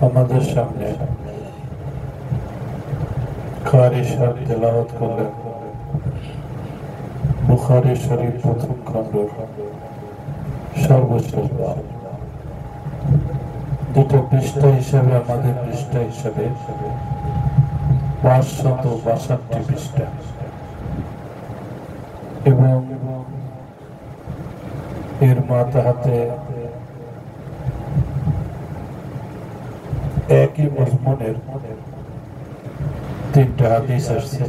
আমাদের সামনে কারি সাহেব তেলাওয়াত করলেন বুখারী শরীফ প্রথম খণ্ডের সর্বশেষ বাব, যেটা পৃষ্ঠা হিসাবে আমাদের পৃষ্ঠা হিসাবে 562 পৃষ্ঠা, এবং এর মাতাহাতে একই মজমুনের 3টা হাদিস আসছে।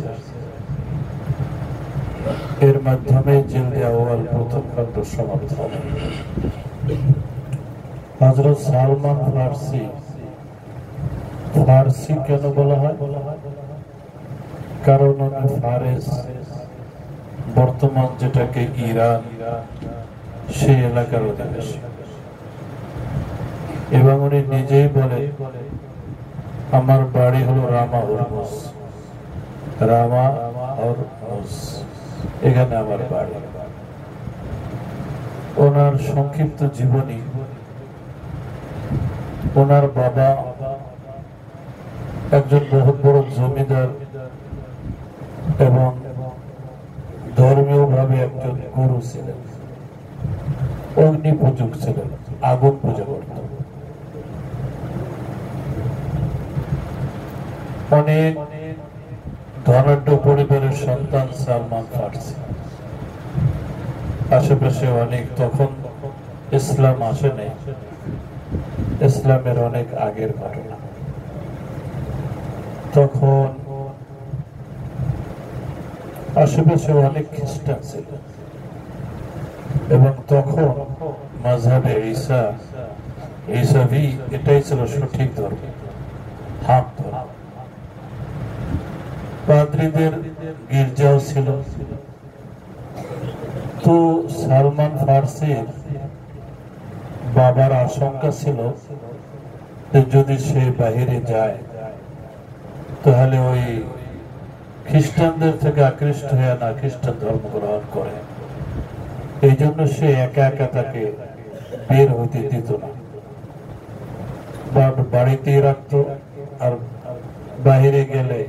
এর মাধ্যমে জিলদে আউয়াল প্রথম খণ্ড সমাপ্ত হবে। হযরত সালমান ফারসি কেন বলা হয়? কারণ ফারেস বর্তমান যেটাকে ইরান, সেই এলাকার অধিবাসী, এবং উনি নিজেই বলে আমার বাড়ি হলো রামা হরমুজ, এখানে আমার বাড়ি। ওনার সংক্ষিপ্ত জীবনী, ওনার বাবা একজন বহুত বড় জমিদার এবং ধর্মীয় ভাবে একজন গুরু ছিলেন, অগ্নি পূজক ছিলেন, আগুন পূজা করতেন। অনেক ধনাঢ্য পরিবারের সন্তান সালমান ফারসি। আশেপাশে অনেক, তখন ইসলাম আসে নাই, ইসলামের অনেক আগের ঘটনা। তখন আশেপাশে অনেক খ্রিস্টান ছিল, এবং তখন মাযহাবে ঈসাবি এটাই ছিল সঠিক ধর্ম, হক ধর্ম। পাদ্রীদের গির্জাও ছিল। তো সালমান ফারসির বাবার আশঙ্কা ছিল যে যদি সে বাহিরে যায় তাহলে ওই খ্রিস্টানদের থেকে আকৃষ্ট হয়ে না খ্রিস্টান ধর্ম গ্রহণ করে। এই জন্য সে একা একা তাকে বের হইতে দিত না, বাড়িতেই রাখত, আর বাহিরে গেলে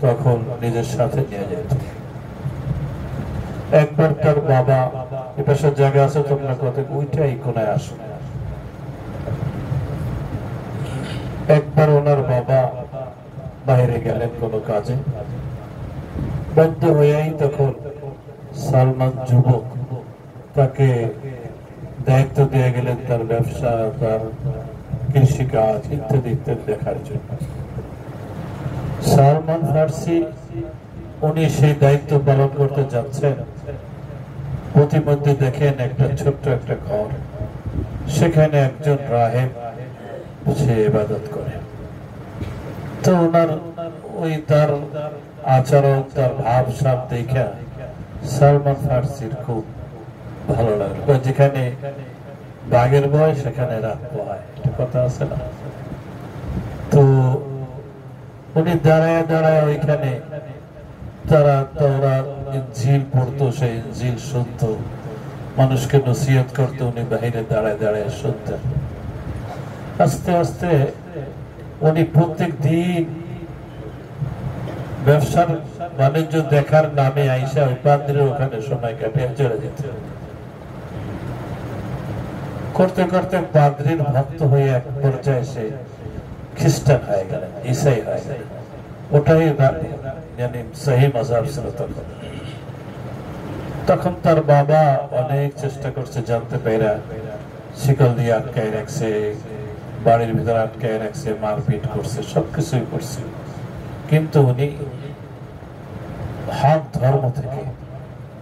তখন নিজের সাথে নিয়ে যেত। একবার তার বাবা, এপাশে জায়গা আছে তোমরা কত, ওইটাই কোনায় আসো। একবার ওনার বাবা বাইরে গেলেন কোনো কাজে, বাধ্য হয়েই তখন সালমান যুবক, তাকে দায়িত্ব দিয়ে গেলেন তার ব্যবসা, তার কৃষিকাজ ইত্যাদি ইত্যাদি দেখার জন্য। সালমান ফারসি উনি সেই দায়িত্ব পালন করতে যাচ্ছেন, প্রতিমধ্যে দেখেন একটা ছোট্ট একটা ঘর, সেখানে একজন রাহেব সে ইবাদত করে। তো ওনার ওই তার আচরণ, তার ভাব সাব দেখা সালমান ফারসির খুব ভালো লাগলো। যেখানে বাঘের ভয় সেখানে রাত পোহায়, একটা কথা আছে না? তো উনি দাঁড়ায় দাঁড়ায় ওইখানে, তারা ইনজিল পড়তো, সেই ইনজিল শুনতো, মানুষকে নসিহত করতো, উনি বাহিরে দাঁড়ায় দাঁড়ায় শুনতেন। আস্তে আস্তে উনি প্রত্যেক দিন ব্যবসার বাণিজ্য দেখার নামে আইসা ওই পাদ্রীর ওখানে সময় কাটিয়ে চলে যেত। করতে করতে পাদ্রীর ভক্ত হয়ে এক পর্যায়ে সে খ্রিস্টান হয়ে গেলেন, ঈসাই হয়ে গেলেন। ওটাই সহি মাযহাব ছিল তখন। তখন তার বাবা অনেক চেষ্টা করছে, জানতে পেরে শিকল দিয়ে আটকায় রাখছে, বাড়ির ভিতরে আটকায় রাখছে, মারপিট করছে, সবকিছুই করছে, কিন্তু উনি হক ধর্ম থেকে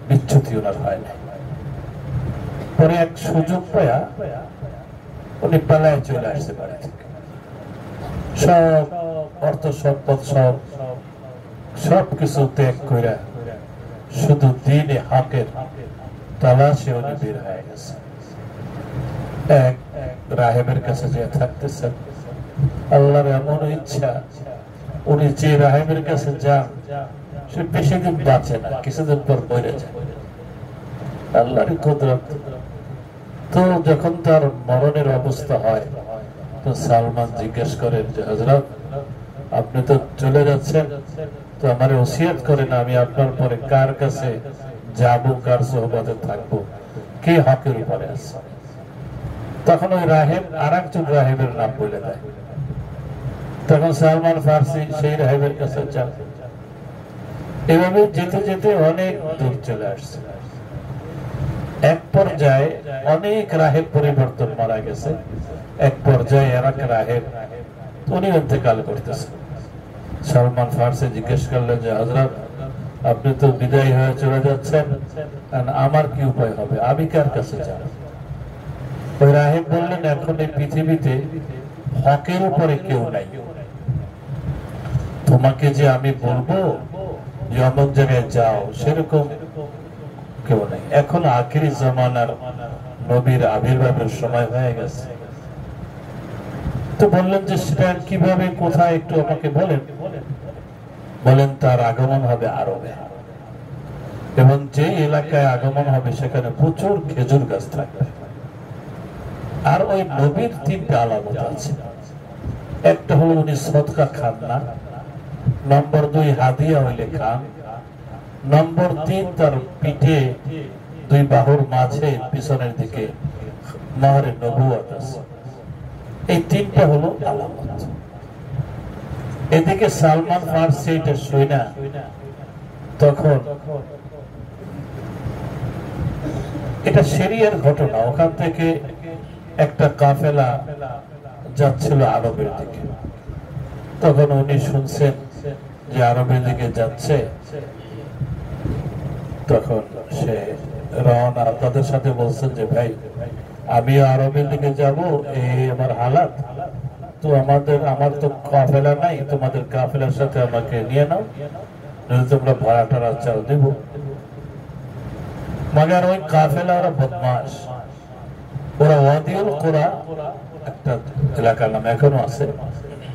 বিচ্যুতি ওনার হয় না। পরে এক সুযোগ পায়া উনি পালায় চলে আসছে বাড়ি থেকে। সব অর্থ সম্পদ সবকিছু ত্যাগ করে শুধু দ্বীনে হকের তালাশে উনি বের হয়ে গেছে। এক রাহেবের কাছে যে থাকতেছেন, আল্লাহর এমন ইচ্ছা উনি যে রাহেবের কাছে যান সে বেশি দিন বাঁচে না, কিছুদিন পর মরে যায়, আল্লাহর কুদরত। তো যখন তার মরণের অবস্থা হয় তো সালমান জিজ্ঞেস করেন যে হযরত, আপনি তো চলে যাচ্ছেন, তো আমার ওসিয়ত করেন আমি আপনার পরে কার কাছে যাব, কার সোহবতে থাকবো, কে হকের উপরে আছে। তখন ওই রাহেব আর একজন রাহেবের নাম বলে দেয়। তখন সালমান ফার্সি সেই রাহেবের কাছে যান। এভাবে যেতে যেতে অনেক দূর চলে আসছে। এক পর্যায়ে অনেক রাহেব পরিবর্তন মারা গেছে। এক পর্যায়ে আর এক রাহেব উনি ইন্তেকাল করতেছেন। সালমান ফার্সি জিজ্ঞেস করলেন যে হযরত, আপনি তো বিদায় হয়ে চলে যাচ্ছেন, আমার কি উপায় হবে, আমি কার কাছে যাব? ওই রাহেব বললেন, এখন এই পৃথিবীতে হকের উপরে কেউ নাই। তোমাকে যে আমি বলবো যে অমুক জায়গায় যাও, সেরকম কেউ নাই। এখন আখিরি জামানার নবীর আবির্ভাবের সময় হয়ে গেছে। তো বললেন যে সেটা কিভাবে, কোথায়, একটু আমাকে বলেন। বলেন তার আগমন হবে আরবে, এবং যে এলাকায় আগমন হবে সেখানে প্রচুর খেজুর গাছ থাকবে। আর ওই নবীর তিনটা আলামত আছে। একটা হলো উনি সদকা খান না, নম্বর 2 হাদিয়া হইলে খান, নম্বর 3 তার পিঠে 2 বাহুর মাঝে পিছনের দিকে মাহরে নবুয়ত আছে। এই তিনটা হলো আলামত। এদিকে সালমান ফার্সি এটা শুনা, তখন এটা সিরিয়ার ঘটনা। ওখান থেকে একটা কাফেলা যাচ্ছিল আরবের দিকে। তখন উনি শুনছেন যে আরবের দিকে যাচ্ছে। তখন সে রওনা, তাদের সাথে বলছেন যে ভাই, আমি আরবের দিকে যাব, এই আমার হালাত, তো আমার তো কাফেলা নাই, তোমাদের কাফেলার সাথে আমাকে নিয়ে নাও, নইলে তোমরা ভাড়া টাড়া চাও দেব। মগর ওই কাফেলা ওরা বদমাশ, ওরা ওয়াদিউল কুরা একটা এলাকার নাম এখনো আছে,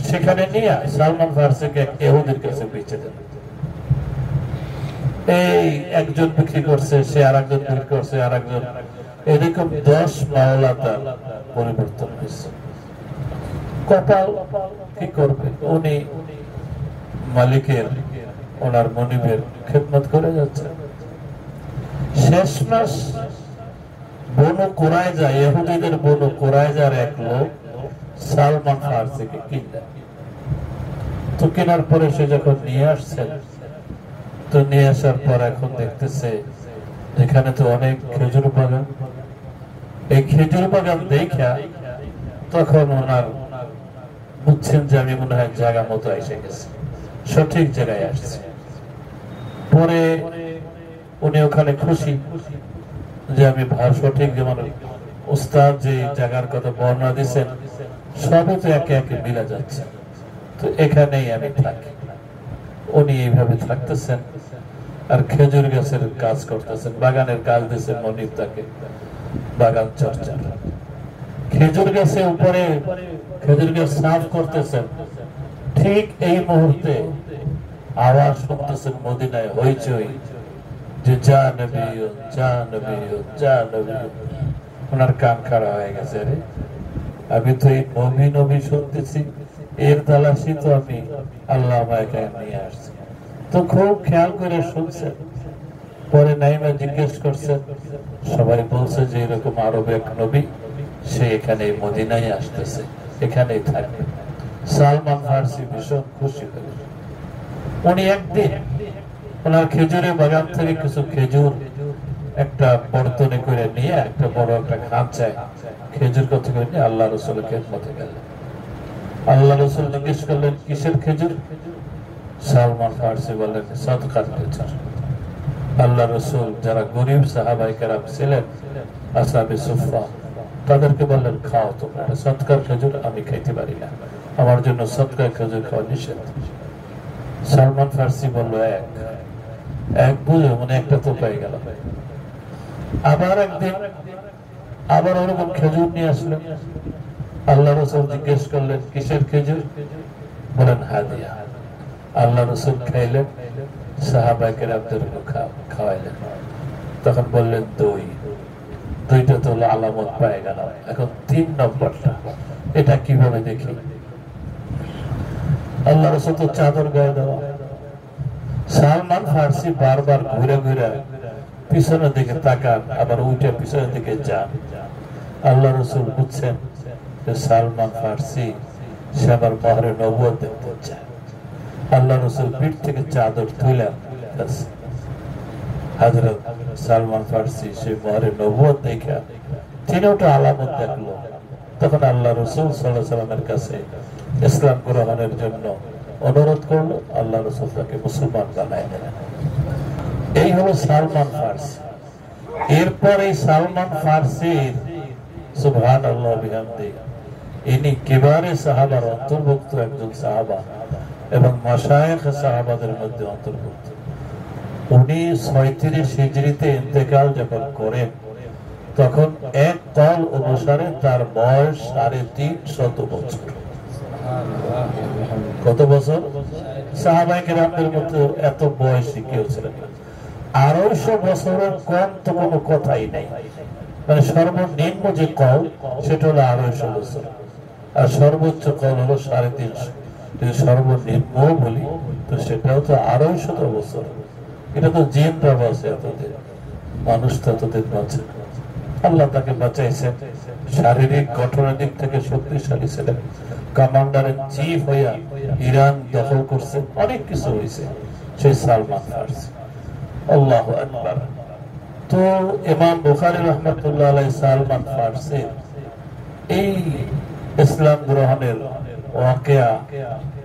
সেখানে নিয়ে সালমান ফার্সিকে ইহুদির কাছে বেচে দেন। এই একজন বিক্রি করছে, সে আর একজন বিক্রি করছে, আর একজন, এরকম 10 মাওলা তার পরিবর্তন হয়েছে। কপাল কি করবে, উনি মালিকের, ওনার মনিবের খেদমত করে যাচ্ছে। শেষ মাস বনু কুরাইজা, ইহুদিদের বনু কুরাইজার এক লোক সালমান ফার্সিকে কিনলেন। তো কেনার পরে সে যখন নিয়ে আসছেন, তো নিয়ে আসার পর এখন দেখতেছে যেখানে তো অনেক খেজুর বাগান। এই খেজুর বাগান দেখা তখন ওনার বুঝছেন যে আমি মনে হয় জায়গা মতো এসে গেছি, সঠিক জায়গায় আসছে। পরে উনি ওখানে খুশি যে আমি সঠিক, যেমন উস্তাদ যে জায়গার কথা বর্ণনা দিচ্ছেন সবই তো একে একে মিলা যাচ্ছে, তো এখানেই আমি থাকি। উনি এইভাবে থাকতেছেন আর খেজুর গাছের কাজ করতেছেন, বাগানের কাজ দিচ্ছেন মনিব তাকে, বাগান চর্চা। খেজুর গাছের উপরে খেজুর গাছ সাফ করতেছেন, ঠিক এই মুহূর্তে আওয়াজ শুনতেছেন মদিনায় হইচই যে যা নবী, যা নবী, যা নবী। ওনার কান খাড়া হয়ে গেছে, রে আমি তো এই নবী নবী শুনতেছি, এর তালাশি তো আমি আল্লাহ আমাকে নিয়ে আসছি। তো খুব খেয়াল করে শুনছেন। পরে নাইমা জিজ্ঞেস করছেন, সবাই বলছে যে এরকম আরবে এক নবী, সে এখানে মদিনায় আসতেছে, এখানেই থাকবে। সালমান ফার্সি ভীষণ খুশি হলেন। উনি একদিন ওনার খেজুরের বাগান থেকে কিছু খেজুর একটা বর্তনে করে নিয়ে একটা বড় একটা খাঁচায় খেজুর কথা করে নিয়ে আল্লাহ রসুলের খেদমতে গেলেন। আল্লাহ রসুল জিজ্ঞেস করলেন, কিসের খেজুর? সালমান ফার্সি বললেন, সদকার খেজুর। আল্লাহ রসুল যারা গরিব সাহাবায়ে কেরাম ছিলেন, আসহাবে সুফফা, তাদেরকে বললেন, খাও তোমরা, সদকার খেজুর, আমি খাইতে পারি না, আমার জন্য সদকার খেজুর খাওয়া নিষেধ। সালমান ফার্সি বলল, এক বুঝে মনে একটা তো পেয়ে গেল। আবার একদিন আবার ওরকম খেজুর নিয়ে আসলেন। আল্লাহ রসুল জিজ্ঞেস করলেন, কিসের খেজুর? বলেন, হাদিয়া। আল্লাহ রসুল খাইলেন, সাহাবায়ে কেরামদেরকে খাওয়াইলেন। তখন বললেন, দুইটা তো আলামত পায়ে গেল। এখন 3 নম্বরটা, এটা কিভাবে দেখি? আল্লাহ রাসূল তো চাদর গায়ে দেওয়া। সালমান ফার্সি বারবার ঘুরে ঘুরে পিছনের দিকে তাকান, আবার উঠে পিছনের দিকে যান। আল্লাহ রাসূল বুঝছেন যে সালমান ফার্সি সে আবার মহরে নবুয়ত দেখতে চায়। আল্লাহ রাসূল পিঠ থেকে চাদর তুলে হযরত সালমান ফার্সি সে মহরে নবুয়ত দেখা তিনি ওটা আলামত দেখলো। তখন আল্লাহ রাসূল সাল্লাল্লাহু আলাইহি ওয়াসাল্লামের কাছে ইসলাম গ্রহণের জন্য অনুরোধ করলো। আল্লাহ রাসূল তাকে মুসলমান বানায় দিলেন। এই হলো সালমান ফার্সি। এরপর এই সালমান ফার্সির সুবহানাল্লাহ বিহামদি ইনি কিবারে সাহাবার অন্তর্ভুক্ত একজন সাহাবা এবং মাশায়েখ সাহাবাদের মধ্যে অন্তর্ভুক্ত। উনি 36 হিজরিতে ইন্তেকাল যখন করেন তখন এক কল অনুসারে তার বয়স 350 বছর। কত বছর? সাহাবায়ে কেরামদের মধ্যে এত বয়সী কেউ ছিলেন না। 250 বছরের কম তো কোনো কথাই নাই। মানে সর্বনিম্ন যে কল সেটা হলো 250 বছর, আর সর্বোচ্চ কল হলো 350। যদি সর্বনিম্ন বলি তো সেটাও তো 250 বছর। এটা তো জিনরা বাঁচে এতদিন, মানুষ তো এতদিন বাঁচে। আল্লাহ তাকে বাঁচাইছেন। শারীরিক গঠনের দিক থেকে শক্তিশালী ছিলেন, কমান্ডার ইন চিফ হইয়া ইরান দখল করছে, অনেক কিছু হয়েছে সেই সালমান ফার্সি। আল্লাহু আকবার। তো ইমাম বুখারী রাহমাতুল্লাহ আলাইহি সালমান ফার্সি এই ইসলাম গ্রহণের ওয়াকিয়া,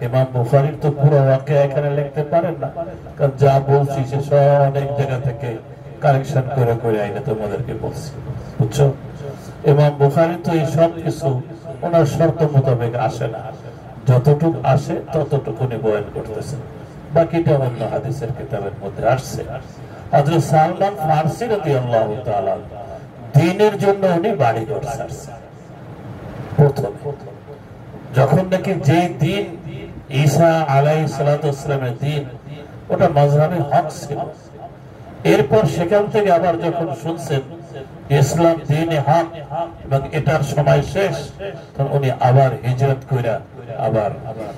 ইমাম বুখারীর তো পুরো ওয়াকিয়া এখানে লিখতে পারেন না, কারণ যা বলছি সে সব অনেক জায়গা থেকে কালেকশন করে করে আইনে তোমাদেরকে বলছি, বুঝছো? ইমাম বুখারী তো এই সব কিছু ওনার শর্ত মোতাবেক আসে না, যতটুকু আসে ততটুকু উনি বয়ান করতেছেন, বাকিটা অন্য হাদিসের কিতাবের মধ্যে আসছে। হযরত সালমান ফার্সি রাদিয়াল্লাহু তাআলা দ্বীনের জন্য উনি বাড়ি ঘর ছাড়ছেন। প্রথম যখন নাকি যে দ্বীন ঈসা আলাইহিস সালাতু ওয়াস সালামের দ্বীন ওটা মাযহাবে হক ছিল, এরপর সেখান থেকে আবার যখন শুনছেন ইসলাম দ্বীনে হক এবং এটার সময় শেষ, তখন উনি আবার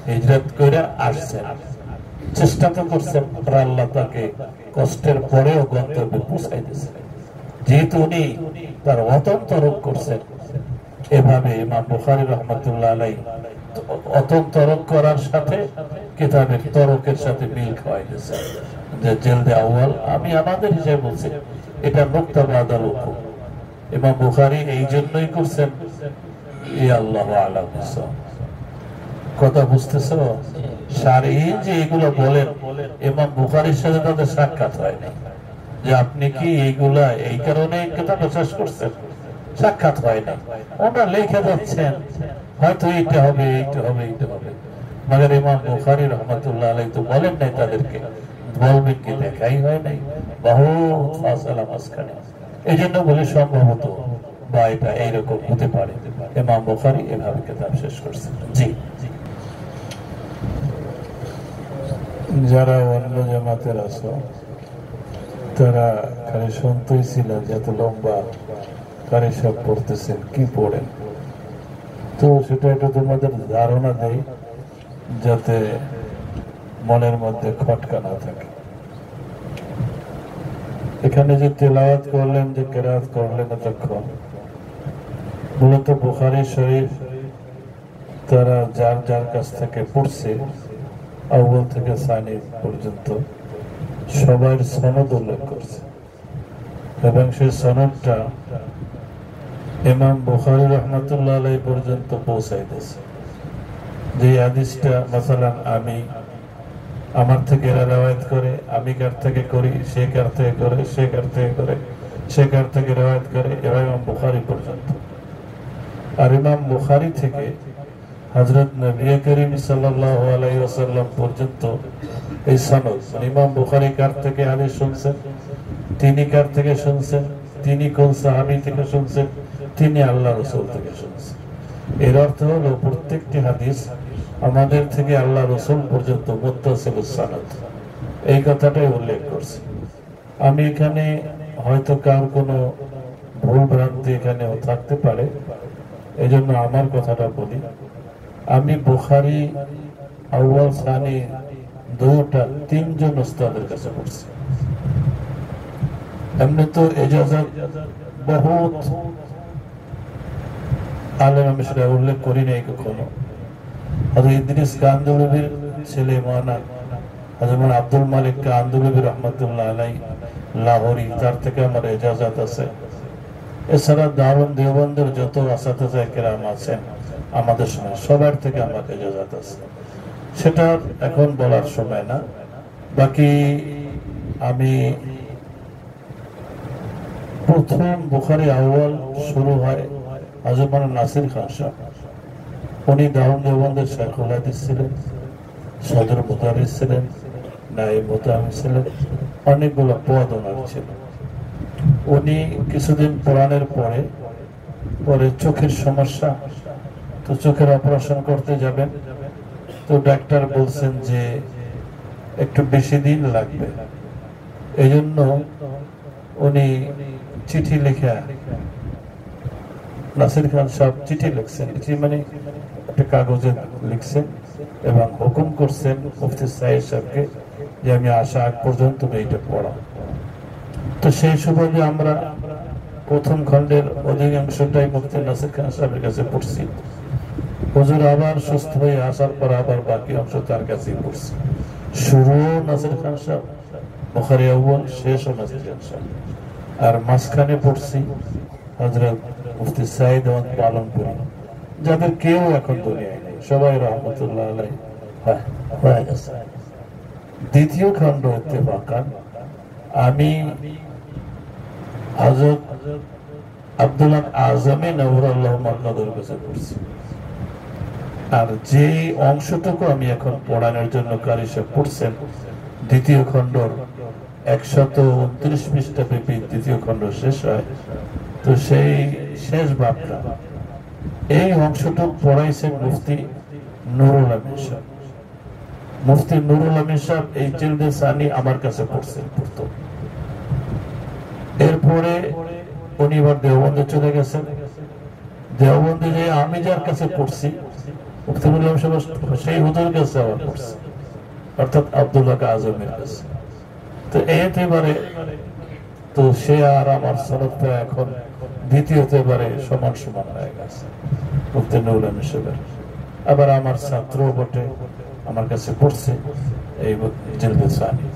হিজরত কইরা আসছেন। চেষ্টা তো করছেন, আল্লাহ তাকে কষ্টের পরেও গন্তব্যে পৌঁছাই দিয়েছেন, যেহেতু উনি তার অতন তরক করছেন। এভাবে ইমাম বুখারী রাহমাতুল্লাহ আলাইহি অতন তরক করার সাথে কিতাবের তরকের সাথে মিল খাওয়াই দিয়েছেন। যে জেলদে আউয়াল, আমি আমাদের হিসেবে বলছি, এটা নুকতা বাদাল হুকুম। ইমাম বুখারী এই জন্যই করছেন, আল্লাহু আ'লাম। কথা বুঝতেছো? শারঈন যে এগুলো বলেন, ইমাম বুখারীর সাথে তাদের সাক্ষাৎ হয়নি যে আপনি কি এইগুলা এই কারণে কিতাবটা শেষ করছেন, সাক্ষাৎ হয় না। ওনারা লিখে যাচ্ছেন হয়তো এইটা হবে, এইটা হবে, এইটা হবে, মগর ইমাম বুখারী রাহমাতুল্লাহ আলাইহি তো বলেন নাই তাদেরকে, বলবেন কি দেখাই হয় নাই, বহু ফাসালা মাসখানে। এই জন্য বলে সম্ভবত বা এটা এইরকম হতে পারে, ইমাম বুখারী এভাবে কিতাব শেষ করছেন। জি, যারা অন্য জামাতের আছো তারা খালি শুনতেই ছিল যে এত লম্বা কারি সব পড়তেছেন, কি পড়েন, তো সেটা একটু তোমাদের ধারণা দেই যাতে মনের মধ্যে খটকা না থাকে। এখানে যে তেলাওয়াত করলেন, যে কেরাত করলেন এতক্ষণ, মূলত বুখারী শরীফ তারা যার যার কাছ থেকে পড়ছে আউয়াল থেকে সানি পর্যন্ত সবার সনদ উল্লেখ করছে, এবং সেই সনদটা ইমাম বুখারী রাহমাতুল্লাহ আলাইহি পর্যন্ত পৌঁছাই দিয়েছে। যে হাদিসটা মাসালান আমি আমার থেকে রিওয়ায়াত করে, আমি কার থেকে করি, সে কার থেকে করে, সে কার থেকে করে, সে কার থেকে রিওয়ায়াত করে, এভাবে ইমাম বুখারী পর্যন্ত। আর ইমাম বুখারী থেকে হযরত নবী করিম সাল্লাল্লাহু আলাইহি ওয়াসাল্লাম পর্যন্ত এই সনদ, ইমাম বুখারী কার থেকে হাদিস শুনছেন, তিনি কার থেকে শুনছেন, তিনি কোন সাহাবী থেকে শুনছেন, তিনি আল্লাহ রাসূল থেকে শুনছেন। এর অর্থ হলো প্রত্যেকটি হাদিস আমাদের থেকে আল্লাহ রাসূল পর্যন্ত মুত্তাসিলুস সনদ, এই কথাটাই উল্লেখ করছে। আমি এখানে হয়তো কার কোনো ভুল ভ্রান্তি এখানেও থাকতে পারে, এই জন্য আমার কথাটা বলি, আমি বুখারী আউয়াল সানি দুটা তিনজন উস্তাদের কাছে পড়ছি। এমনি তো এজাজত বহুত আলেম, আমি সেটা উল্লেখ করি নাই কখনো। হযরত ইদ্রিস কান্দলবির ছেলে মাওলানা হযরত আব্দুল মালিক কান্দলবি রহমাতুল্লাহ আলাইহি লাহোরি, তার থেকে আমার এজাজত আছে। এছাড়া দারুন দেওবন্দের যত আসাতিজা কেরাম আছেন আমাদের সময়, সবার থেকে আমার এজাজত আছে। সেটা এখন বলার সময় না। বাকি আমি প্রথম বুখারী আউয়াল শুরু হয় হযরত নাসির খান সাহেব। উনি দারুন দেওবন্দের শাইখুল হাদিস ছিলেন, সদর মুদারিস ছিলেন, নায়েব মুতাহাম্মিদ ছিলেন, অনেকগুলো পদ ওনার ছিল। উনি কিছুদিন পড়ানোর পরে চোখের সমস্যা, তো চোখের অপারেশন করতে যাবেন। তো ডাক্তার বলছেন যে একটু বেশি দিন লাগবে। এই জন্য উনি চিঠি লিখে, নাসির খান সাহেব চিঠি লিখছেন, চিঠি মানে একটা কাগজে লিখছেন এবং হুকুম করছেন মুফতি সাইদ সাহেবকে যে আমি আসা আগ পর্যন্ত তুমি এইটা পড়াও। তো সেই সুবাদে আমরা প্রথম খণ্ডের অধিকাংশটাই মুফতি নাসির খান সাহেবের কাছে পড়ছি। হুজুর আবার সুস্থ হয়ে আসার পর আবার বাকি অংশ তার কাছেই পড়ছি। শুরু নাসির খান সাহেব, বুখারী আউয়াল শেষও নাসির খান সাহেব, আর মাঝখানে পড়ছি হযরত মুফতি সাইদ আহমদ পালনপুরি, যাদের কেউ এখন দুনিয়ায় নেই, সবাই রহমতুল্লাহ আলাইহি হয়ে গেছে। দ্বিতীয় খণ্ড ইত্তেফাকান আমি হযরত আব্দুল্লাহ আজমে নওয়ারুল্লাহ মাহমুদের কাছে পড়ছি। আর যে অংশটুকু আমি এখন পড়ানোর জন্য কারি সাহেব পড়ছেন, দ্বিতীয় খণ্ডর 129 পৃষ্ঠা ব্যাপী দ্বিতীয় খণ্ড শেষ হয়। তো সেই শেষ বাবটা, এই অংশটুকু পড়াইছেন মুফতি নুরুল আমিন সাহেব। মুফতি নুরুল আমিন সাহেব এই জিলদে সানি আমার কাছে পড়ছেন প্রথম। এরপরে উনি এবার দেওবন্দে চলে গেছেন। দেওবন্দে যে আমি যার কাছে পড়ছি মুফতি নুরুল আমিন সাহেব সেই হুজুর কাছে আবার পড়ছি, অর্থাৎ আব্দুল্লাহ আজমের কাছে। তো এবারে তো সে আর আমার সনদটা এখন দ্বিতীয়তে এবারে সমান সমান হয়ে গেছে মুফতি নুরুল আমিন সাহেবের। আবার আমার ছাত্র বটে, আমার কাছে পড়ছে এই জিলদে সানি।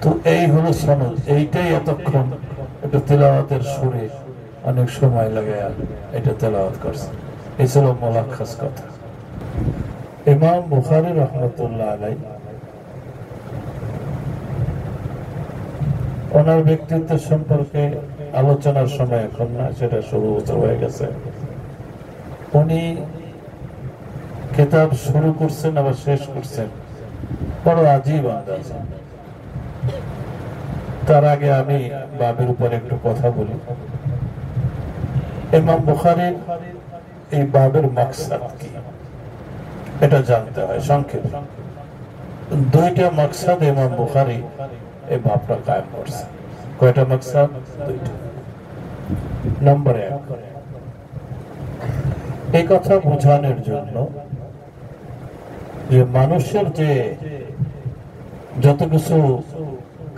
তো এই হলো সনদ। এইটাই এতক্ষণ একটু তেলাওয়াতের সুরে অনেক সময় লাগে এটা তেলাওয়াত করছে। এই ছিল মোলাক্কাস কথা। ইমাম বুখারী রহমতুল্লাহ আলাইহি ওনার ব্যক্তিত্ব সম্পর্কে আলোচনার সময় এখন না, সেটা শুরু হয়ে গেছে। উনি কিতাব শুরু করছেন আবার শেষ করছেন বড় আজীব আন্দাজে। তার আগে আমি বাবের উপরে একটু কথা বলি। ইমাম বুখারীর এই বাবের মাকসাদ কি এটা জানতে হয় সংক্ষেপে। দুইটা মাকসাদ ইমাম বুখারী এই বাবটা কায়েম করছে। কয়টা মাকসাদ? দুইটা। নম্বর 1, এই কথা বোঝানোর জন্য যে মানুষের যে যত কিছু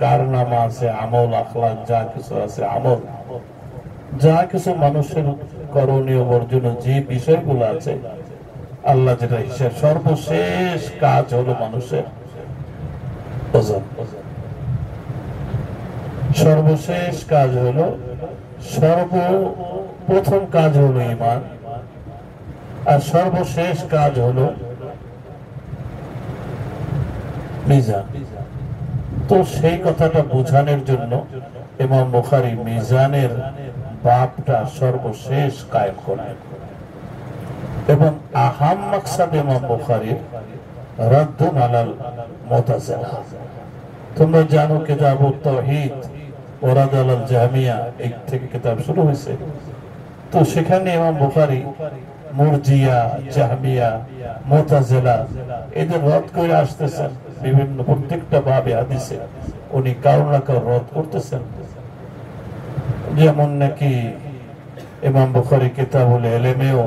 কারনামা আছে, আমল আখলাক যা কিছু আছে, আমল যা কিছু মানুষের করণীয় বর্জনীয় যে বিষয়গুলো আছে, আল্লাহ যেটা হিসেব, সর্বশেষ কাজ হলো মানুষের ওজন। সর্বশেষ কাজ হলো, সর্বপ্রথম কাজ হলো ঈমান, আর সর্বশেষ কাজ হলো মিজান। তো সেই কথাটা বোঝানোর জন্য ইমাম বুখারী মিজানের বাবটা সর্বশেষ কায়েম করেন। এবং আহাম মাকসাদ ইমাম বুখারীর রাদ্দুন আলাল মুতাজিলা। তোমরা জানো কিতাবুত তাওহীদ ওয়া রাদ আলাল জাহমিয়া, এই থেকে কিতাব শুরু হয়েছে। তো সেখানে ইমাম বুখারী মুরজিয়া, জাহমিয়া, মুতাজিলা এদের রদ করে আসতেছেন। বিভিন্ন প্রত্যেকটা বাবে হাদিসে উনি কারো না কারো রদ করতেছেন। যেমন নাকি ইমাম বুখারী কিতাবুল ইলমেও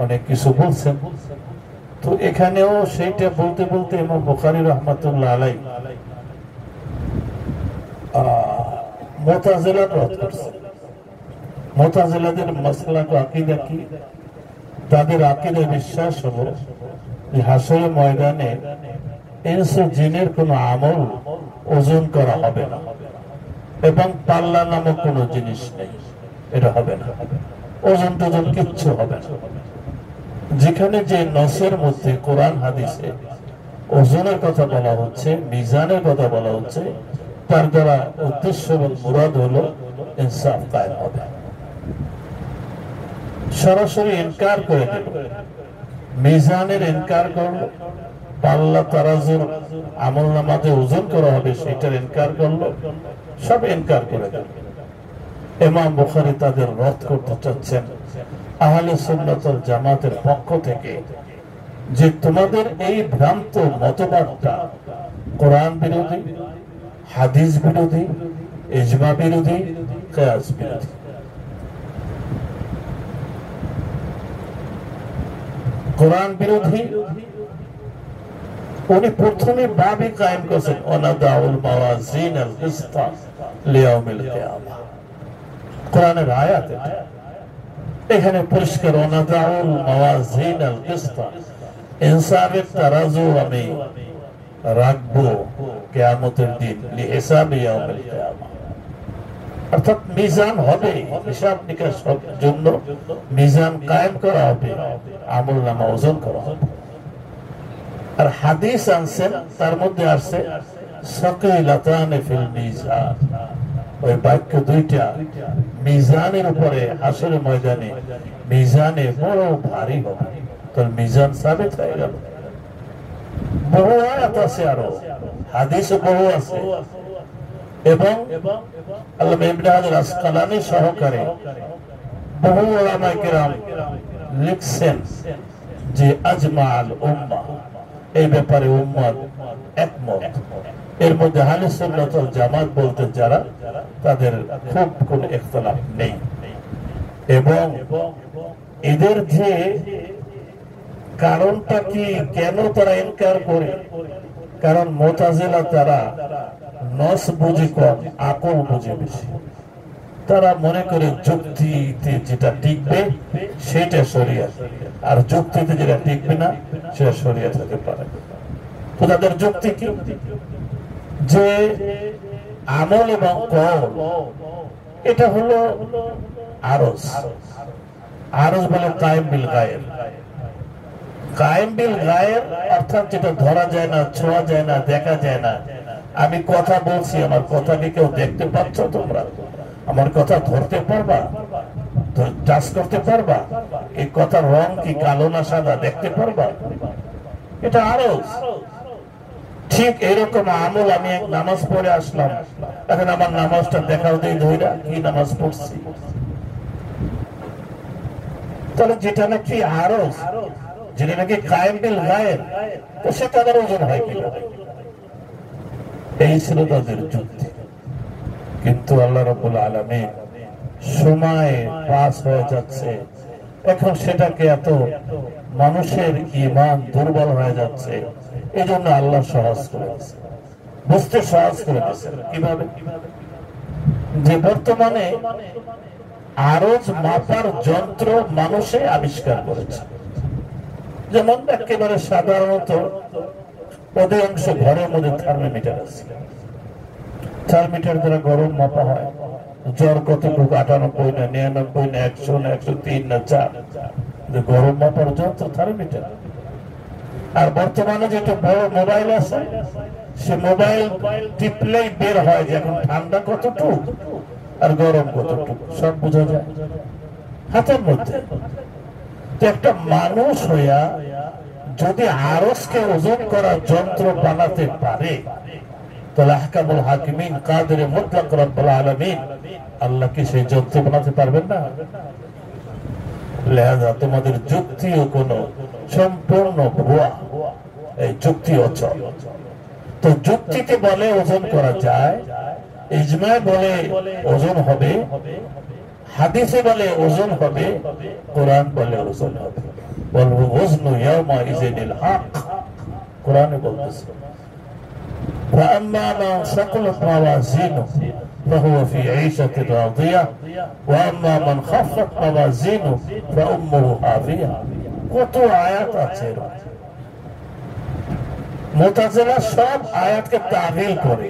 অনেক কিছু বলছেন। তো এখানেও সেইটা বলতে বলতে ইমাম বুখারী রাহমাতুল্লাহ আলাইহি মুতাজিলা রদ করছেন। মুতাজিলাদের মাসলা ও আকীদা কি? তাদের আকীদা বিশ্বাস হলো যে হাশরের ময়দানে ইনস ও জিনের কোনো আমল ওজন করা হবে না, এবং পাল্লা নামক কোনো জিনিস নেই, এটা হবে না, ওজন টোজন কিচ্ছু হবে না। যেখানে যে নসের মধ্যে কোরআন হাদিসে ওজনের কথা বলা হচ্ছে, মিজানের কথা বলা হচ্ছে, তার দ্বারা উদ্দেশ্য এবং মুরাদ হলো ইনসাফ কায়েম হবে। সরাসরি ইনকার করে দিল, মিজানের ইনকার করলো, পাল্লা তারাজুর আমল নামাতে ওজন করা হবে সেটার ইনকার করলো, সব ইনকার করে দিল। ইমাম বুখারী তাদের রদ করতে চাচ্ছেন আহলে সুন্নাত ওয়াল জামাতের পক্ষ থেকে, যে তোমাদের এই ভ্রান্ত মতবাদটা কোরআন বিরোধী, হাদিস বিরোধী, ইজমা বিরোধী, কিয়াস বিরোধী। কোরআন বিরোধী উনি প্রথমে বাবই কায়েম করেছেন, ওয়ানাদাউল মাওয়াজিনাল কিসতা লিয়াউমিল কিয়ামা। কোরআনের আয়াত এটা, এখানে পরিষ্কার ওয়ানাদাউল মাওয়াজিনাল কিসতা, ইনসাফের তারাজু আমি রাখবো কিয়ামতের দিন, লিহিসাবি ইয়াউমিল কিয়ামা। অর্থাৎ মিজান হবে, হিসাব নিকাশ জন্য মিজান কায়েম করা হবে, আমল নামা ওজন করা হবে। আর হাদিস আনছেন, তার মধ্যে আছে সাকিলাতানে ফিল মিজান, ওই বাক্য দুইটা মিজানের উপরে হাসরের ময়দানে মিজানে বড় ভারী হবে। তো মিজান সাবিত হয়ে গেল। বহু আয়াত আছে, আরো হাদিসও বহু আছে, এবং আল্লামা ইবনে হাজার আসকালানী সহকারে বহু উলামায়ে কেরাম লিখছেন যে আজমাআল উম্মাহ, এই ব্যাপারে উম্মত একমত। এর মধ্যে আহলে সুন্নাত ওয়াল জামাত বলতে যারা, তাদের খুব কোনো ইখতিলাফ নেই। এবং এদের যে কারণটা কি, কেন তারা ইনকার করে? কারণ মুতাজিলা তারা নস বুঝে কম, আকল বুঝে বেশি। তারা মনে করে যুক্তিতে যেটা টিকবে সেটা শরীয়ত, আর যুক্তিতে যেটা টিকবে না সেটা শরীয়ত হতে পারে। তো তাদের যুক্তি কি? যে আমল এবং কওল এটা হলো আরজ। আরজ বলে কায়েম বিল গায়েব। কায়েম বিল গায়েব অর্থাৎ যেটা ধরা যায় না, ছোঁয়া যায় না, দেখা যায় না। আমি কথা বলছি, আমার কথা কি কেউ দেখতে পাচ্ছ? তোমরা আমার কথা ধরতে পারবা, টাচ করতে পারবা? এই কথার রং কি কালো না সাদা দেখতে পারবা? এটা আরজ। ঠিক এরকম আমল, আমি এক নামাজ পড়ে আসলাম, এখন আমার নামাজটা দেখাও দেই ধইরা কি নামাজ পড়ছি। তাহলে যেটা নাকি আরজ, যেটা নাকি কায়েম বিল গায়েব, তো সেটা তাদের ওজন হয় কিভাবে? এই ছিল তাদের যুক্তি। কিন্তু আল্লাহ রাব্বুল আলামিন সময় পাস হয়ে যাচ্ছে, এখন সেটাকে এত মানুষের ঈমান দুর্বল হয়ে যাচ্ছে, এই জন্য আল্লাহ সহজ করে দিয়েছে, বুঝতে সহজ করে দিয়েছে। কিভাবে? যে বর্তমানে আরজ মাপার যন্ত্র মানুষে আবিষ্কার করেছে। যেমন একেবারে সাধারণত অধিকাংশ ঘরের মধ্যে থার্মোমিটার আছে। থার্মোমিটার দ্বারা গরম মাপা হয়, জ্বর কতটুকু, 98 না 99 না 100 না 103 না 4, গরম মাপার যন্ত্র থার্মোমিটার। আর বর্তমানে যেটা বড় মোবাইল আছে, সে মোবাইল টিপলেই বের হয় যে এখন ঠান্ডা কতটুকু আর গরম কতটুকু, সব বোঝা যায় হাতের মধ্যে। তো একটা মানুষ হইয়া যদি আরজকে ওজন করার যন্ত্র বানাতে পারে, তাহলে আহকামুল হাকিমিন কাদের মুতলাক রব্বুল আলামিন আল্লাহ কি সেই যন্ত্র বানাতে পারবেন না? লিহাজা তোমাদের যুক্তিও কোনো সম্পূর্ণ ভুয়া, এই যুক্তি অচল। তো যুক্তিতে বলে ওজন করা যায়, ইজমা বলে ওজন হবে, হাদিসে বলে ওজন হবে, কোরআন বলে ওজন হবে। বলবো ওজনু ইয়াউমা ইযিনিল হক, কোরআনে বলতেছে فأما من ثقلت موازينه فهو في عيشة راضية وأما من خفت موازينه فأمه هاوية। কত আয়াত আছে, মুতাজিলা সব আয়াতকে তাবিল করে।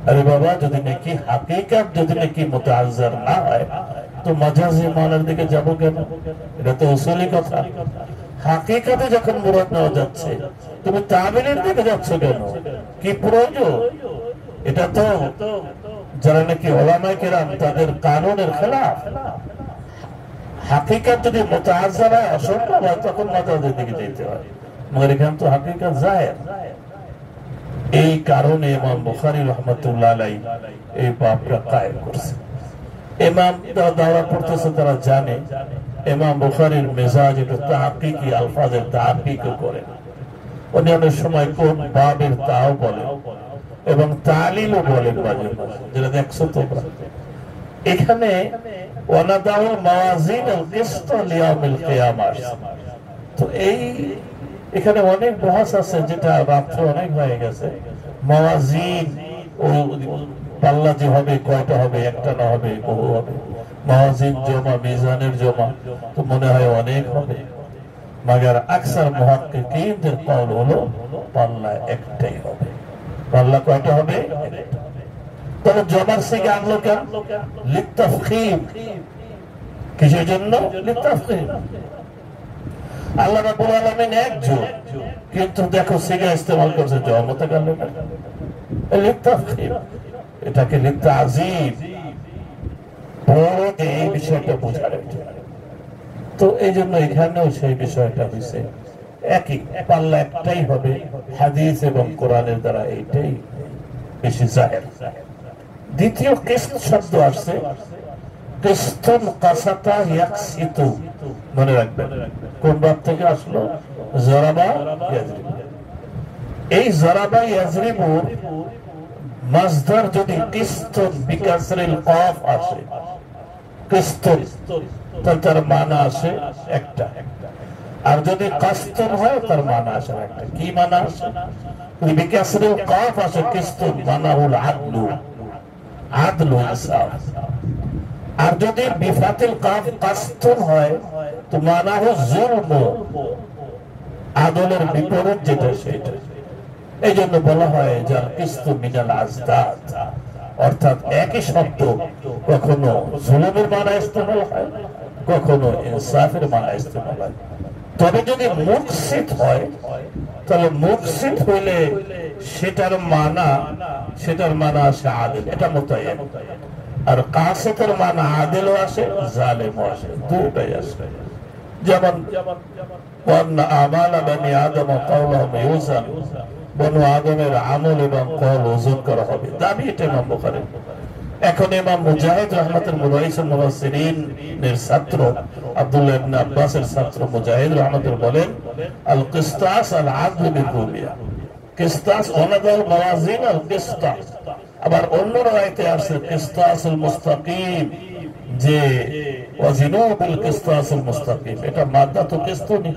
আরে বাবা, যদি নাকি হাকিকাত যদি নাকি মুতাআজ্জার না হয় তো মাজাজি মানের দিকে যাব কেন? এটা তো উসুলি কথা। হাকিকাতে যখন মুরাদ নেওয়া যাচ্ছে তুমি তাবিলের দিকে যাচ্ছ কেন? কি প্রয়োজন? এটা তো যারা নাকি উলামায়ে কেরাম তাদের কানুনের খেলাফ। হাকিকাত যদি মুতাআজ্জার হয়, অসম্ভব হয়, তখন মাজাজির দিকে যেতে হয়। মगर এখানে তো হাকিকাত জাহের। এই কারণে ইমাম বুখারী রাহমাতুল্লাহ আলাইহি এই বাবটা কায়েম করেছে। ইমাম দাওরা পড়তেছে তারা জানে ইমাম বুখারীর মেজাজ এটা তাহকিকি আলফাজের তাহকিক করে। উনি অনেক সময় কোন বাবের তাও বলে এবং তালিলও বলেন মাঝে মাঝে, যেটা দেখছো তোমরা এখানে। ওয়ানাদাউল মাওয়াজিন আল কিসত লিয়াউমিল কিয়ামাহ। তো এই এখানে অনেক বহাস আছে, যেটা রাত্রে অনেক হয়ে গেছে। মাওয়াজিন ও পাল্লা যে হবে, কয়টা হবে, একটা না হবে, বহু হবে। মাওয়াজিন জমা, মিজানের জমা, তো মনে হয় অনেক হবে। মাগার আকসার মুহাক্কিকিনদের কওল হলো পাল্লা একটাই হবে। পাল্লা কয়টা হবে? তবে জমার থেকে আনলো কেন? লিতাফখীম। কিসের জন্য? লিতাফখীম। আল্লাহ রাব্বুল আলামিন একজন, কিন্তু দেখো সিগা ইস্তেমাল করছে জমতে গেল না। লিতাফখীম, এটাকে লিতাযীম, বড় এই বিষয়টা বোঝার। তো এই জন্য এখানেও সেই বিষয়টা হয়েছে একই, পাল্লা একটাই হবে। হাদিস এবং কোরআনের দ্বারা এইটাই বেশি জাহের। দ্বিতীয় কিসত শব্দ আসছে, কিসতুন কাসাতা ইয়াকসিতু, মনে রাখবেন কোন বাদ থেকে আসলো? জরাবা ইয়াজরিবু। এই জরাবা ইয়াজরিবু মাসদার যদি কিসতুন বিকাসরিল কফ আসে, কিসতুন, তাহলে তার মানা আসে একটা। আর যদি কাসতুন হয় তার মানা আসে একটা। কি মানা আসে? বিকাসরিল কফ আসে কিসতুন, মানা হল আদলু, আদলু ইনসাফ। আর যদি বিফাতিল কাফ কাসতুন হয় তো মানা হল জুলম, আদলের বিপরীত যেটা সেটা। এই জন্য বলা হয় যে কিস্তু মিনাল আজদাদ, অর্থাৎ একই শব্দ কখনো জুলুমের মানা ইস্তেমাল হয়, কখনো ইনসাফের মানা ইস্তেমাল হয়। তবে যদি মুকসিত হয়, তাহলে মুকসিত হইলে সেটার মানা আসে আদিল, এটা মুতায়ান। আর কাসিতের মানা আদিলও আসে, জালেমও আসে, দুটাই আসে। যেমন ওয়ান্না আমালা বানি আদম কাওলাহুম ইউজান, বনু আদমের আমল এবং কওল ওজন করা হবে, দাবি এটা ইমাম বুখারী। এখন ইমাম মুজাহিদ রাহমাতুল্লাহ রাইসুল মুফাসসিরিন এর ছাত্র আব্দুল্লাহ ইবনে আব্বাসের ছাত্র মুজাহিদ রাহমাতুল্লাহ বলেন, আল কিসতাস আল আদল বিকুলিয়া, কিসতাস ওয়ানাদাল মাওয়াজিন আল কিসতাস। আবার অন্য রায়তে আছে কিসতাসুল মুস্তাকিম, যে ওয়াজিনু বিল কিসতাসুল মুস্তাকিম, এটা মাদ্দা তো কিস্তুনি।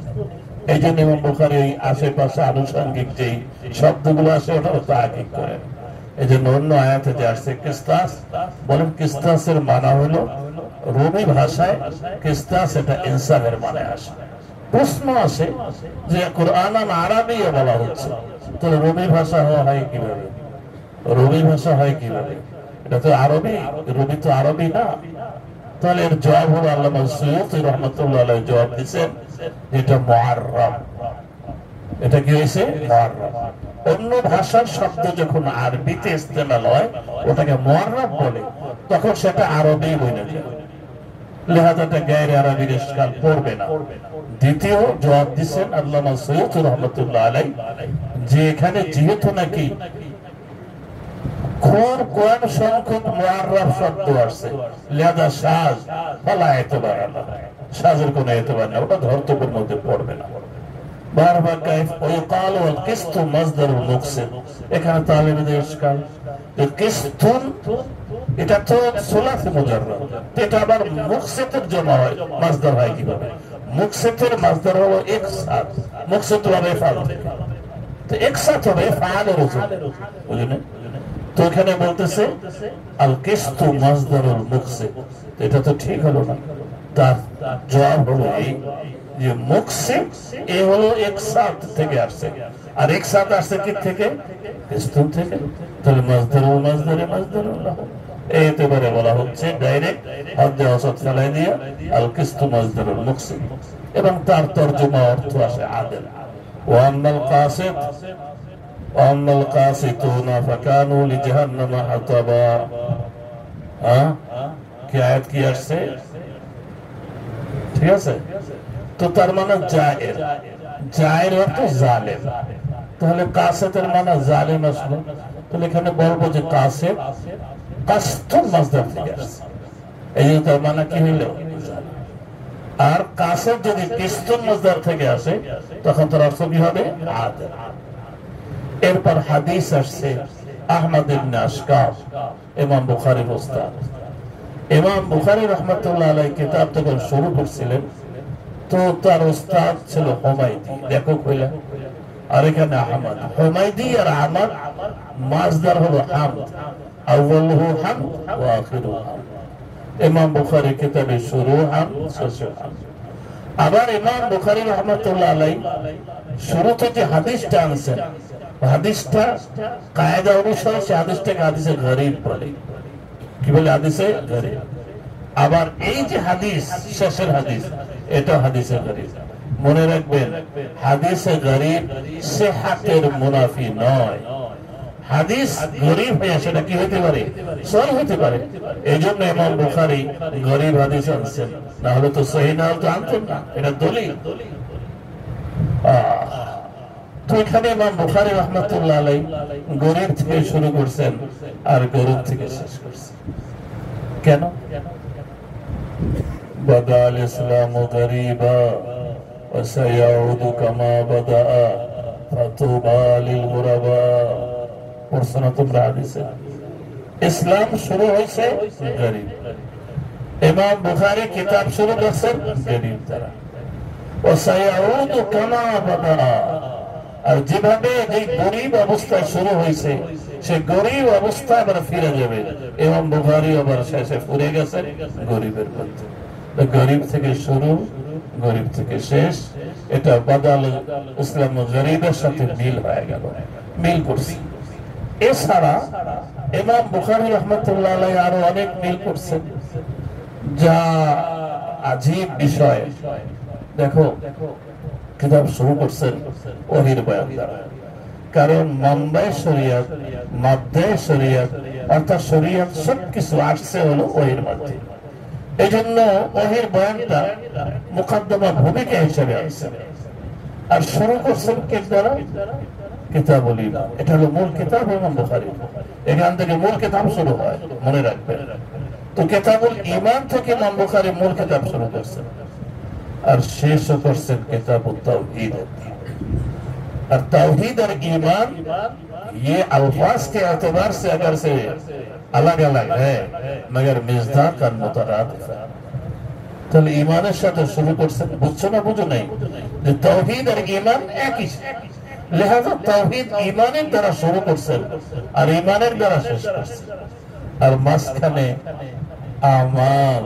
এই জন্য ইমাম বুখারী ওই আশেপাশে আনুষঙ্গিক যেই শব্দগুলো আসে ওটা তাহকিক করেন। এই জন্য অন্য আয়াতে যে আসছে কিসতাস, বলেন কিসতাসের মানা হলো রুমি ভাষায় কিসতাস, এটা ইনসাফের মানে আসে। প্রশ্ন আসে যে কুরআন আরবিয়ে বলা হচ্ছে, তাহলে রুমি ভাষা হয় কিভাবে? রবি ভাষা হয় কিভাবে? এটা তো আরবি, রবি তো আরবি না। তাহলে এর জবাব হলো আল্লামা সুয়ুতী রাহমাতুল্লাহ আলাইহি জবাব দিয়েছেন, এটা মুআররাব। এটা কি হয়েছে? মুআররাব। অন্য ভাষার শব্দ যখন আরবিতে ইস্তেমাল হয় ওটাকে মুআররাব বলে, তখন সেটা আরবি হয়ে যায়, লিহাজাটা গায়রে আরবির ইশকাল পড়বে না। দ্বিতীয় জবাব দিয়েছেন আল্লামা সুয়ুতী রাহমাতুল্লাহ আলাইহি, যে এখানে যেহেতু নাকি কোন সংখ্যক মুআররাব শব্দ আছে, লিহাজা শায ফালা ইতিবার না, শাযের কোনো ইতিবার না, ওটা ধর্তব্যের মধ্যে পড়বে না। বারবার কাইফ ওয়াকাল ওয়াল কিসতু মাসদারুল মুকসিদ, এখানে তালিমের ইশকাল, যে কিসতুন এটা তো সুলাসি মুজাররাদ, এটা আবার মুকসিতের জমা হয়, মাসদার হয় কিভাবে? মুকসিতের মাসদার হলো ইকসাত, মুকসিত হবে ফাল থেকে, তো ইকসাত হবে ফালের ওজন, বুঝলেন? তো এখানে বলতেছে আল কিস্তু মাসদারুল মুকসিত, এটা তো ঠিক হলো না। তার জবাব হলো এই যে মুকসিত এ হলো ইকসাত থেকে আসছে, আর ইকসাত আসছে কি থেকে? কিস্তু থেকে। তাহলে মাসদারুল মাসদারে মাসদারুল লাহু, এতেবারে বলা হচ্ছে ডাইরেক্ট হদ্দে অসৎ ফেলাই দিয়ে আল কিস্তু মাসদারুল মুকসিত, এবং তার তরজমা অর্থ আসে আদেল। ওয়ান্নাল কাসিত ওয়ান্নাল কাসিতুনা ফাকানু লিজাহান্নামা হাতাবা। কি আয়াত কি আসছে? ঠিক আছে, তো তার মানে জায়ের, জায়ের অর্থ জালেম। তাহলে কাসেতের মানে জালেম আসলো, তাহলে এখানে বলবো যে কাসেত কাস্তুল মাসদার থেকে আসছে, এই যে তার মানে কি হইল? আর কাসেত যদি কিস্তুল মাসদার থেকে আসে তখন তার অর্থ কি হবে? আদেল। এরপর হাদিস আসছে আহমদ ইবনে আশকাফ, ইমাম বুখারীর উস্তাদ। ইমাম বুখারী রাহমাতুল্লাহ আলাইহি কিতাব যখন শুরু করছিলেন তো তার উস্তাদ ছিল হুমায়দি, লেখক হইলেন, আর এখানে আহমদ। হুমায়দি আর আহমদ মাসদার হলো হামদ, আউয়ালুহু হামদ ওয়া আখিরুহু হামদ। ইমাম বুখারী কিতাবে শুরু হামদ, শেষে হামদ। আবার ইমাম বুখারী রাহমাতুল্লাহ আলাইহি শুরুতে যে হাদিসটা আনছেন, হাদিসটা কায়দা অনুসারে সে হাদিসটাকে হাদিসে গরীব বলে। কি বলে? হাদিসে গরীব। আবার এই যে হাদিস, শেষের হাদিস, এটা হাদিসে গরীব। মনে রাখবেন, হাদিসে গরীব সিহাতের মুনাফি নয়। হাদিস গরীব হয়ে সেটা কি হতে পারে? সহিহ হতে পারে। এই জন্য ইমাম বুখারী গরীব হাদিস আনছেন, না হলে তো সহিহ না হলে তো আনতেন না, এটা দলিল। তো এখানে ইমাম বুখারী রাহমাতুল্লাহ আলাইহি গরীব থেকে শুরু করছেন আর গরীব থেকে শেষ করছেন। কেন? বাদাল ইসলামু গরীবা ওয়া সায়াউদু কামা বাদা ফাতুবা লিল গুরাবা। পড়ছো না তোমরা হাদিসে? ইসলাম শুরু হয়েছে গরীব, ইমাম বুখারী কিতাব শুরু করছেন গরীব দ্বারা। ওয়া সায়াউদু কামা বাদা, আর যেভাবে এই গরীব অবস্থায় শুরু হয়েছে সে গরীব অবস্থায় আবার ফিরে যাবে। ইমাম বুখারী আবার শেষে ফিরে গেছেন গরীবের মধ্যে। গরীব থেকে শুরু, গরীব থেকে শেষ, এটা বাদাল ইসলাম গরীবের সাথে মিল হয়ে গেল, মিল করছে। এছাড়া ইমাম বুখারী রাহমাতুল্লাহ আলাইহি আরো অনেক মিল করছেন, যা আজীব বিষয়। দেখো, কিতাব শুরু করছেন ওহীর বয়ান দ্বারা, কারণ মামবায়ে শরীয়ত, মাবদায়ে শরীয়ত, অর্থাৎ শরীয়ত সবকিছু আসছে হলো ওহীর মধ্যে। এই জন্য ওহীর বয়ানটা মুকদ্দমা ভূমিকা হিসেবে আসছে। আর শুরু করছেন কে দ্বারা? কিতাবুল ঈমান। এটা হলো মূল কিতাব ইমাম বুখারী, এখান থেকে মূল কিতাব শুরু হয়, মনে রাখবেন। তো কিতাবুল ঈমান থেকে ইমাম বুখারী মূল কিতাব শুরু করছেন, আর শেষ করছেন किताबुत तौहीद। और तौहीद और ईमान ये अल्फाज के एतबार से अगर से अलग अलग है मगर मिज़दाक और मुतरादिफ है। তাহলে ঈমানের সাথে শুরু করছেন, বুঝছো না বুঝো নাই যে তাওহীদ আর ঈমান একই, লিহাযা তাওহীদ ঈমানের দ্বারা শুরু করছেন আর ঈমানের দ্বারা শেষ করছেন। আর মাঝখানে আমাল,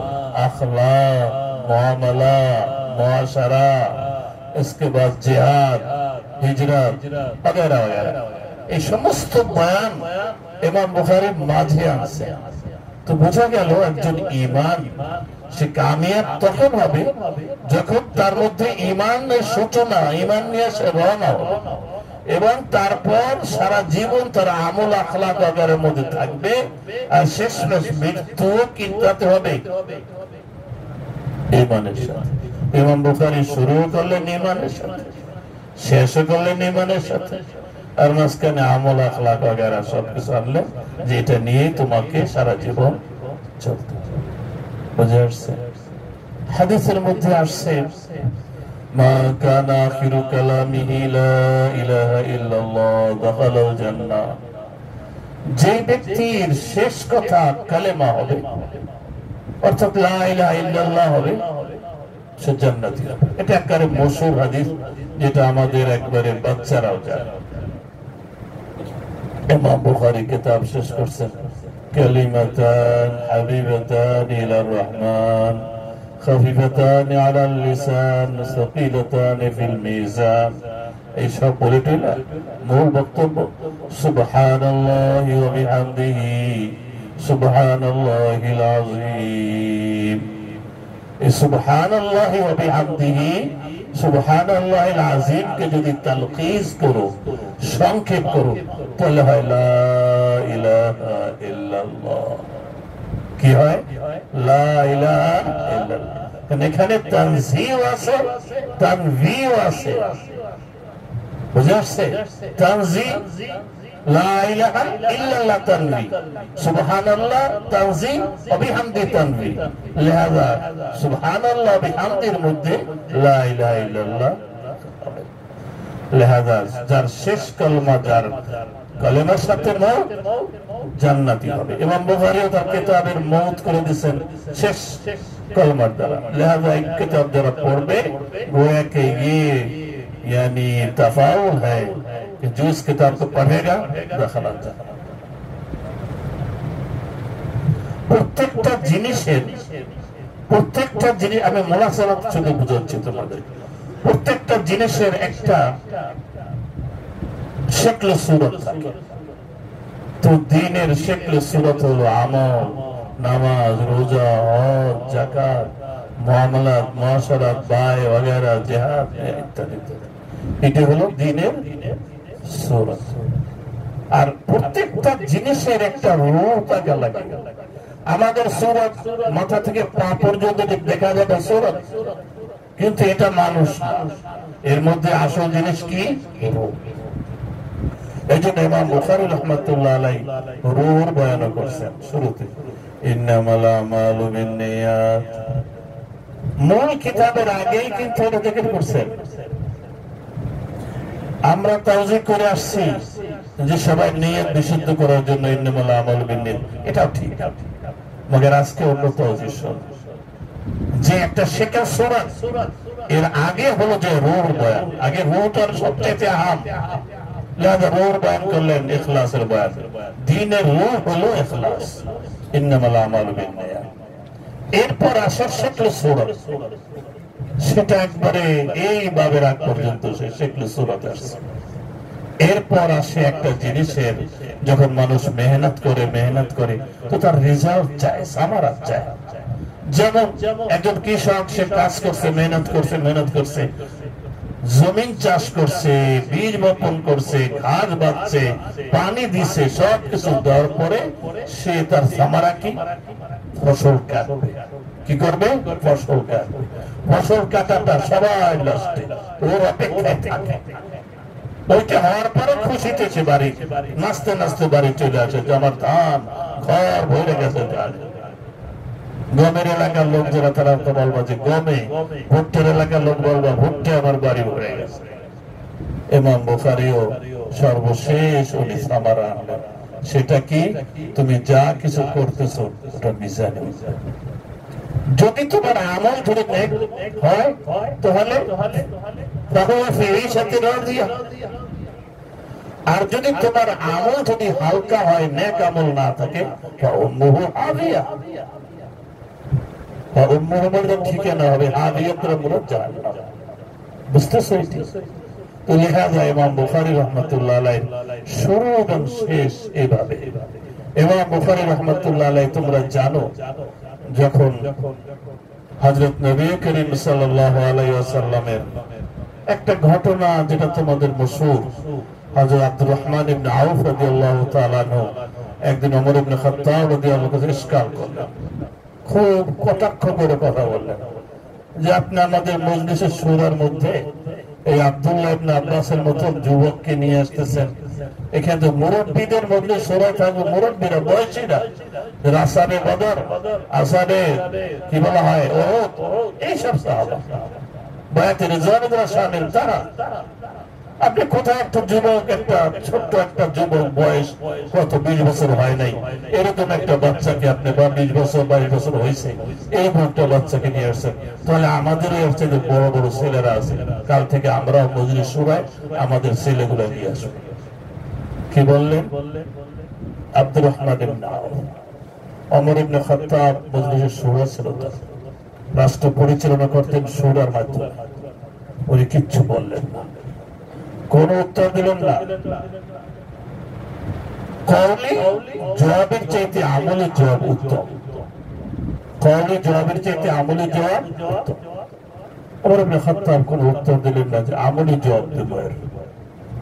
আখলাক, मुआमला, मुआशरा, इसके बाद जिहाद, हिजरत वगैरह वगैरह, এই সমস্ত বয়ান ইমাম বুখারী মাঝে আনছে। তো বোঝা গেল একজন ঈমান সে কামিয়াব তখন হবে যখন তার মধ্যে ঈমানের সূচনা, ঈমান নিয়ে সে রওনা হবে, এবং তারপর সারা জীবন তার আমল আখলাক वगैरह মধ্যে থাকবে, আর শেষমেশ মৃত্যু কিনতে হবে ঈমানের সাথে। ইমাম বুখারী শুরু করলেন ঈমানের সাথে, শেষ করলেন ঈমানের সাথে, আর মাঝখানে আমল আখলাক वगैरह সবকিছু আনলেন, যে এটা নিয়েই তোমাকে সারা জীবন চলতে হবে। বুঝে আসছে? হাদিসের মধ্যে আসছে মা কানা আখিরু কালামিহি লা ইলাহা ইল্লাল্লাহ দাখালাল জান্নাহ যে ব্যক্তির শেষ কথা কালেমা হবে, অর্থাৎ লা ইলাহা ইল্লাল্লাহ হবে, সে জান্নাতি হবে। এটা একবারে মশহুর হাদিস, যেটা আমাদের একবারে বাচ্চারাও জানে। ইমাম বুখারী কিতাব শেষ করছেন, কালিমাতান হাবিবাতান ইলার রহমান খাফিফাতান আলাল লিসান সাকিলাতান ফিল মিজান। এইসব বলে না মূল বক্তব্য সুবহানাল্লাহি ওয়া বিহামদিহি সুবহানাল্লাহিল আযীম। এই সুবহানাল্লাহি ওয়া বিহামদিহি সুবহানাল্লাহিল আযীম কে যদি তালকিজ করো, সংক্ষেপ করো, তাহলে হয় লা ইলাহা ইল্লাল্লাহ। কি হয়? লা ইলাহা ইল্লাল্লাহ। এখানে তানজিহ আছে, তানভীহ আছে, বুঝা আসছে? তানজিহ লা ইলাহা ইল্লাল্লাহ তানভীহ, সুবহানাল্লাহ তানজিহ ওয়া বিহামদি তানভীহ। লিহাযা সুবহানাল্লাহ বিহামদির মধ্যে লা ইলাহা ইল্লাল্লাহ। লিহাযা যার শেষ কালেমা, যার কালেমার সাথে মওত, জান্নাতি হবে। ইমাম বুখারীও তার কিতাবের মওত করে দিয়েছেন শেষ কালেমার দ্বারা। লিহাযা এই কিতাব যারা পড়বে, গোয়া কে ইয়ে यानी तफाउल है कि जो इस किताब को पढ़ेगा दखल आता है। প্রত্যেকটা জিনিস আমি মুলাসালাত শুধু বুঝাচ্ছি তোমাদের। প্রত্যেকটা জিনিসের একটা শক্ল সূরত থাকে। তো দ্বীনের শক্ল সূরত হলো আমল, নামাজ, রোজা, হজ, যাকাত, মুআমালাত, মুআশারাত, বায় वगैरह, জিহাদ ইত্যাদি। এটা হলো দ্বীনের সূরত। আর প্রত্যেকটা জিনিসের একটা রূপ থাকে লাগে। আমাদের সূরত মাথা থেকে পা পর্যন্ত দেখা যাবে সূরত, কিন্তু এটা মানুষ না। এর মধ্যে আসল জিনিস কি? রূপ। এই জন্য ইমাম বুখারী রাহমাতুল্লাহ আলাইহি রূহের বয়ান করছেন শুরুতে, ইন্নামাল আমালু বিন্নিয়াত। মূল কিতাবের আগেই কিন্তু এটা জিকির করছেন। আমরা তাওজীহ করে আসছি যে সবাই নিয়ত বিশুদ্ধ করার জন্য ইন্নামাল আমালু বিন্নিয়াত, এটাও ঠিক। মগর আজকে অন্য তাওজীহ শুন, যে একটা শেখা সূরত, এর আগে হলো যে রূহ বয়ান। আগে রূহটার সবচেয়ে আহাম, লিহাযা রূহ বয়ান করলেন ইখলাসের বয়ান। দ্বীনের রূহ হলো ইখলাস, ইন্নামাল আমালু বিন্নিয়াত। এরপর আসে শেখল সূরত, সেটা একবারে এই বাবের আগ পর্যন্ত সে শেখল সূরত আসছে। এরপর আসে একটা জিনিসের, যখন মানুষ মেহনত করে তো তার রেজাল্ট চায়, সামারাত চায়। যেমন একজন কৃষক, সে কাজ করছে, মেহনত করছে, জমিন চাষ করছে, বীজ বপন করছে, ঘাস বাঁধছে, পানি দিছে, সবকিছু দেওয়ার পরে সে তার সামারা কি? ফসল কাটবে। কি করবে? ফসল কাটবে। ফসল কাটাটা সবাই লাস্টে ওর অপেক্ষায় থাকে। ওইটা হওয়ার পরে খুশিতে সে বাড়ি নাচতে নাচতে বাড়ি চলে আসে যে আমার ধান ঘর ভরে গেছে। গমের এলাকার লোক যারা, তারা তো বলবা যে গমে, ভুট্টার এলাকার লোক বলবা ভুট্টে আমার বাড়ি ভরে গেছে। ইমাম বুখারীও সর্বশেষ উনি সামারা আনলেন। সেটা কি? তুমি যা কিছু করতেছো ওটা মিজানে। যদি তোমার আমল যদি নেক হয় তাহলে আর যদি তোমার আমল যদি হালকা হয়, নেক আমল না থাকে, ঠিকানা হবে বুঝতেছো? তো লিহাযা ইমাম বুখারী রাহমাতুল্লাহ আলাইহি শুরু এবং শেষ এইভাবে। ইমাম বুখারী রাহমাতুল্লাহ আলাইহি, তোমরা জানো, যখন হযরত নবী করিম সাল্লাল্লাহু আলাইহি ওয়াসাল্লামের একটা ঘটনা, যেটা তোমাদের মশহুর, হযরত আব্দুর রহমান ইবনে আউফ রাদিয়াল্লাহু তাআলা আনহু একদিন ওমর ইবনে খাত্তাব রাদিয়াল্লাহু তাআলা ইশকাল করলেন, খুব কটাক্ষ করে কথা বললেন যে আপনি আমাদের মজলিসের শুরার মধ্যে এই আব্দুল্লাহ ইবনে আব্বাসের মতো যুবককে নিয়ে আসতেছেন। এখানে তো মুরব্বীদের মধ্যে শুরায় থাকবে, মুরব্বীরা, বয়সীরা, আসাবে বদর, আসাবে কি বলা হয় উহুদ, এইসব সাহাবা, বায়াতে রিজওয়ানের শামিল তারা। আপনি কোথায় একটা যুবক, একটা ছোট্ট একটা যুবক, বয়স কত 20 বছর হয় নাই, এরকম একটা বাচ্চাকে আপনি, বা 20 বছর 22 বছর হয়েছে, এরকম একটা বাচ্চাকে নিয়ে আসছেন, তাহলে আমাদেরও হচ্ছে যে বড় বড় ছেলেরা আছে, কাল থেকে আমরাও মজলিস শুরায় আমাদের ছেলেগুলো নিয়ে আসবো। কি বললেন? আব্দুর রহমান ইবনে আওফ, ওমর ইবনে খাত্তাব মজলিসের শুরা ছিল, রাষ্ট্র পরিচালনা করতেন শুরার মাধ্যমে। উনি কিচ্ছু বললেন না, কোন উত্তর দিলেন না। কওলি জবাবের চাইতে আমলের জবাব উত্তম। কওলি জবাবের চাইতে আমলের জবাব উত্তম। ওমর ইবনে খাত্তাব কোন উত্তর দিলেন না, যে আমলি জবাব দেব।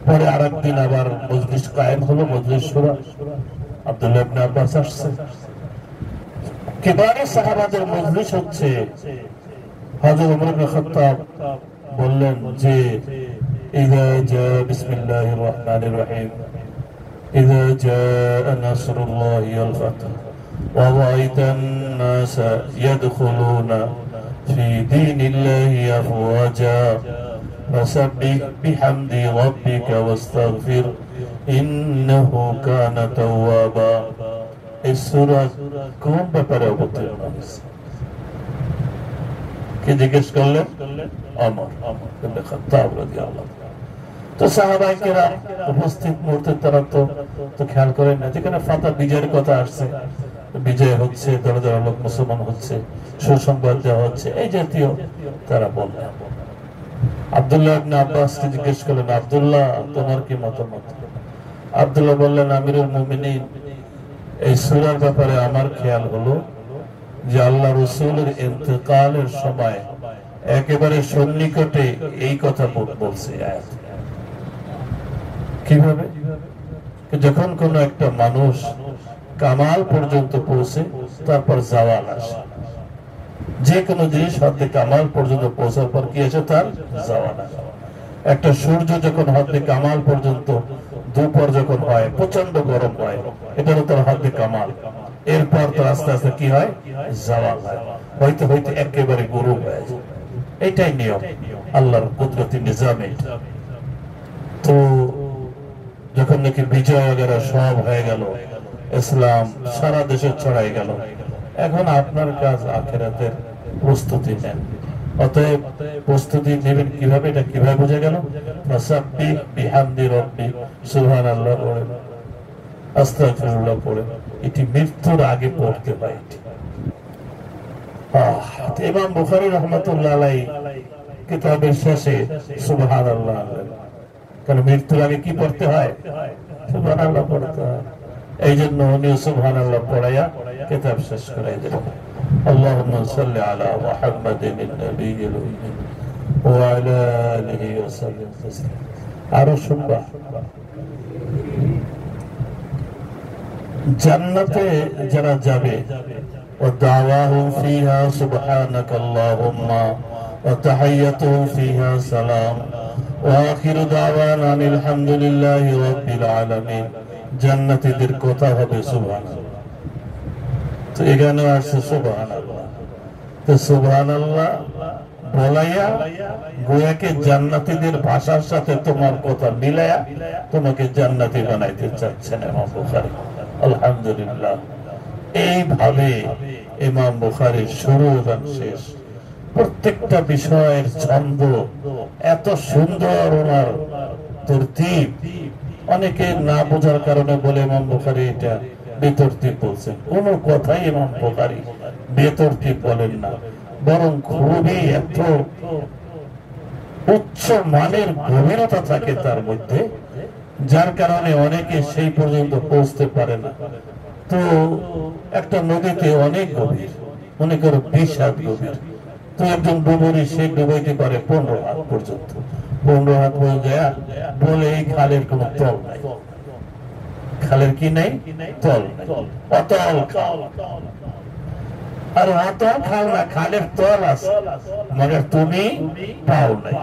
পরে আরেকদিন আবার মজলিস কায়েম হলো, মজলিস শুরা। আব্দুল্লাহ ইবনে আব্বাস আসছে, কিবারে সাহাবাদের মজলিস হচ্ছে। হযরত ওমর ইবনে খাত্তাব বললেন যে ইযা জা বিসমিল্লাহির রহমানির রহিম, ইযা জাআ নাসরুল্লাহি ওয়াল ফাতহ ওয়া রাআইতান নাসা ইয়াদখুলুনা ফি দীনিল্লাহি আফওয়াজা ফাসাব্বিহ বিহামদি রাব্বিকা ওয়াস্তাগফির ইন্নাহু কানা তাওয়াবা। এই সূরা কোন ব্যাপারে অবতীর্ণ হয়েছে? কে জিজ্ঞেস করলেন? ওমর ইবনে খাত্তাব রাদিয়াল্লাহু আনহু। তো সাহাবায়ে কেরাম উপস্থিত মুহূর্তে তারা তো খেয়াল করেন না, যেখানে ফাতা বিজয়ের কথা আসছে, বিজয় হচ্ছে, দলে দলে লোক মুসলমান হচ্ছে, সুসংবাদ দেওয়া হচ্ছে, এই জাতীয় তারা বললেন। আব্দুল্লাহ ইবনে আব্বাসকে জিজ্ঞেস করলেন, আব্দুল্লাহ তোমার কি মতামত? আব্দুল্লাহ বললেন, আমিরুল মুমিনিন, এই সূরার ব্যাপারে আমার খেয়াল হলো যে আল্লাহ রাসূলের ইন্তেকালের সময় একেবারে সন্নিকটে এই কথা বলছে আয়াত। কিভাবে? যখন কোন একটা মানুষ কামাল পর্যন্ত পৌঁছে, তারপর জাওয়াল আসে। যে কোনো জিনিস হদ্দে কামাল পর্যন্ত পৌঁছার পর কি আসে? তার জাওয়াল আসে। একটা সূর্য যখন হদ্দে কামাল পর্যন্ত, দুপুর যখন হয়, প্রচন্ড গরম হয়, এটারও তার হদ্দে কামাল। এরপর তো আস্তে আস্তে কি হয়? জাওয়াল হয়, হইতে হইতে একেবারে গরু হয়ে যায়। এটাই নিয়ম আল্লাহর কুদরতি নিজামে। তো যখন নাকি বিজয় বগেরা সব হয়ে গেল, ইসলাম সারা দেশে ছড়াই গেল, এখন আপনার কাজ আখিরাতের প্রস্তুতি নেন। অতএব প্রস্তুতি নেবেন কিভাবে? এটা কিভাবে বোঝা গেল? ফাসাব্বিহ বিহামদি রাব্বিক, সুবহানাল্লাহ পড়ে, আস্তাগফিরুল্লাহ পড়ে। এটি মৃত্যুর আগে পড়তে হয়। ইমাম বুখারী রাহমাতুল্লাহ আলাইহি কিতাবের শেষে সুবহানাল্লাহ, কারণ মৃত্যুর আগে কি পড়তে হয়? সুবহানাল্লাহ পড়তে হয়। এই জন্য উনি সুবহানাল্লাহ পড়াইয়া কিতাব শেষ করে দিলেন। আল্লাহুম্মা সাল্লি আলা মুহাম্মাদিন নবিয়্যিল উম্মি ওয়া আলা আলিহি ওয়া সাল্লাম তাসলিমা। আরো শুনবা, জান্নাতে যারা যাবে, وَدَعْوَاهُمْ فِيهَا سُبْحَانَكَ اللَّهُمَّ وَتَحِيَّتُهُمْ فِيهَا سَلَامٌ وَآخِرُ دَعْوَانَا أَنِ الْحَمْدُ لِلَّهِ رَبِّ الْعَالَمِينَ। জান্নাতীদের কথা হবে সুবহানাল্লাহ। তো এখানে আছে সুবহানাল্লাহ। তো সুবহানাল্লাহ বলাইয়া গোয়াকে জান্নাতীদের ভাষার সাথে তোমার কথা মিলায়া তোমাকে জান্নাতি বানাইতে চাচ্ছেন ইমাম বুখারী। আলহামদুলিল্লাহ। এইভাবে ইমাম বুখারীর শুরু এবং শেষ, প্রত্যেকটা বিষয়ের ছন্দ এত সুন্দর, ওনার তরতিব। অনেকে না বোঝার কারণে বলে ইমাম বুখারী এটা বেতরতিব বলছেন। কোন কথাই ইমাম বুখারী বেতরতিব বলেন না, বরং খুবই এত উচ্চ মানের গভীরতা থাকে তার মধ্যে, যার কারণে অনেকে সেই পর্যন্ত পৌঁছতে পারে না। তো একটা নদীতে অনেক গভীর, মনে করো 20 হাত গভীর, তো একজন ডুবুরি সে ডুবাইতে পারে 15 হাত পর্যন্ত। 15 হাত পর্যন্ত বলে এই খালের কোন তল নাই। খালের কি নাই? তল নাই, অতল খাল। আর অতল খাল না, খালের তল আছে, মগর তুমি পাও নাই।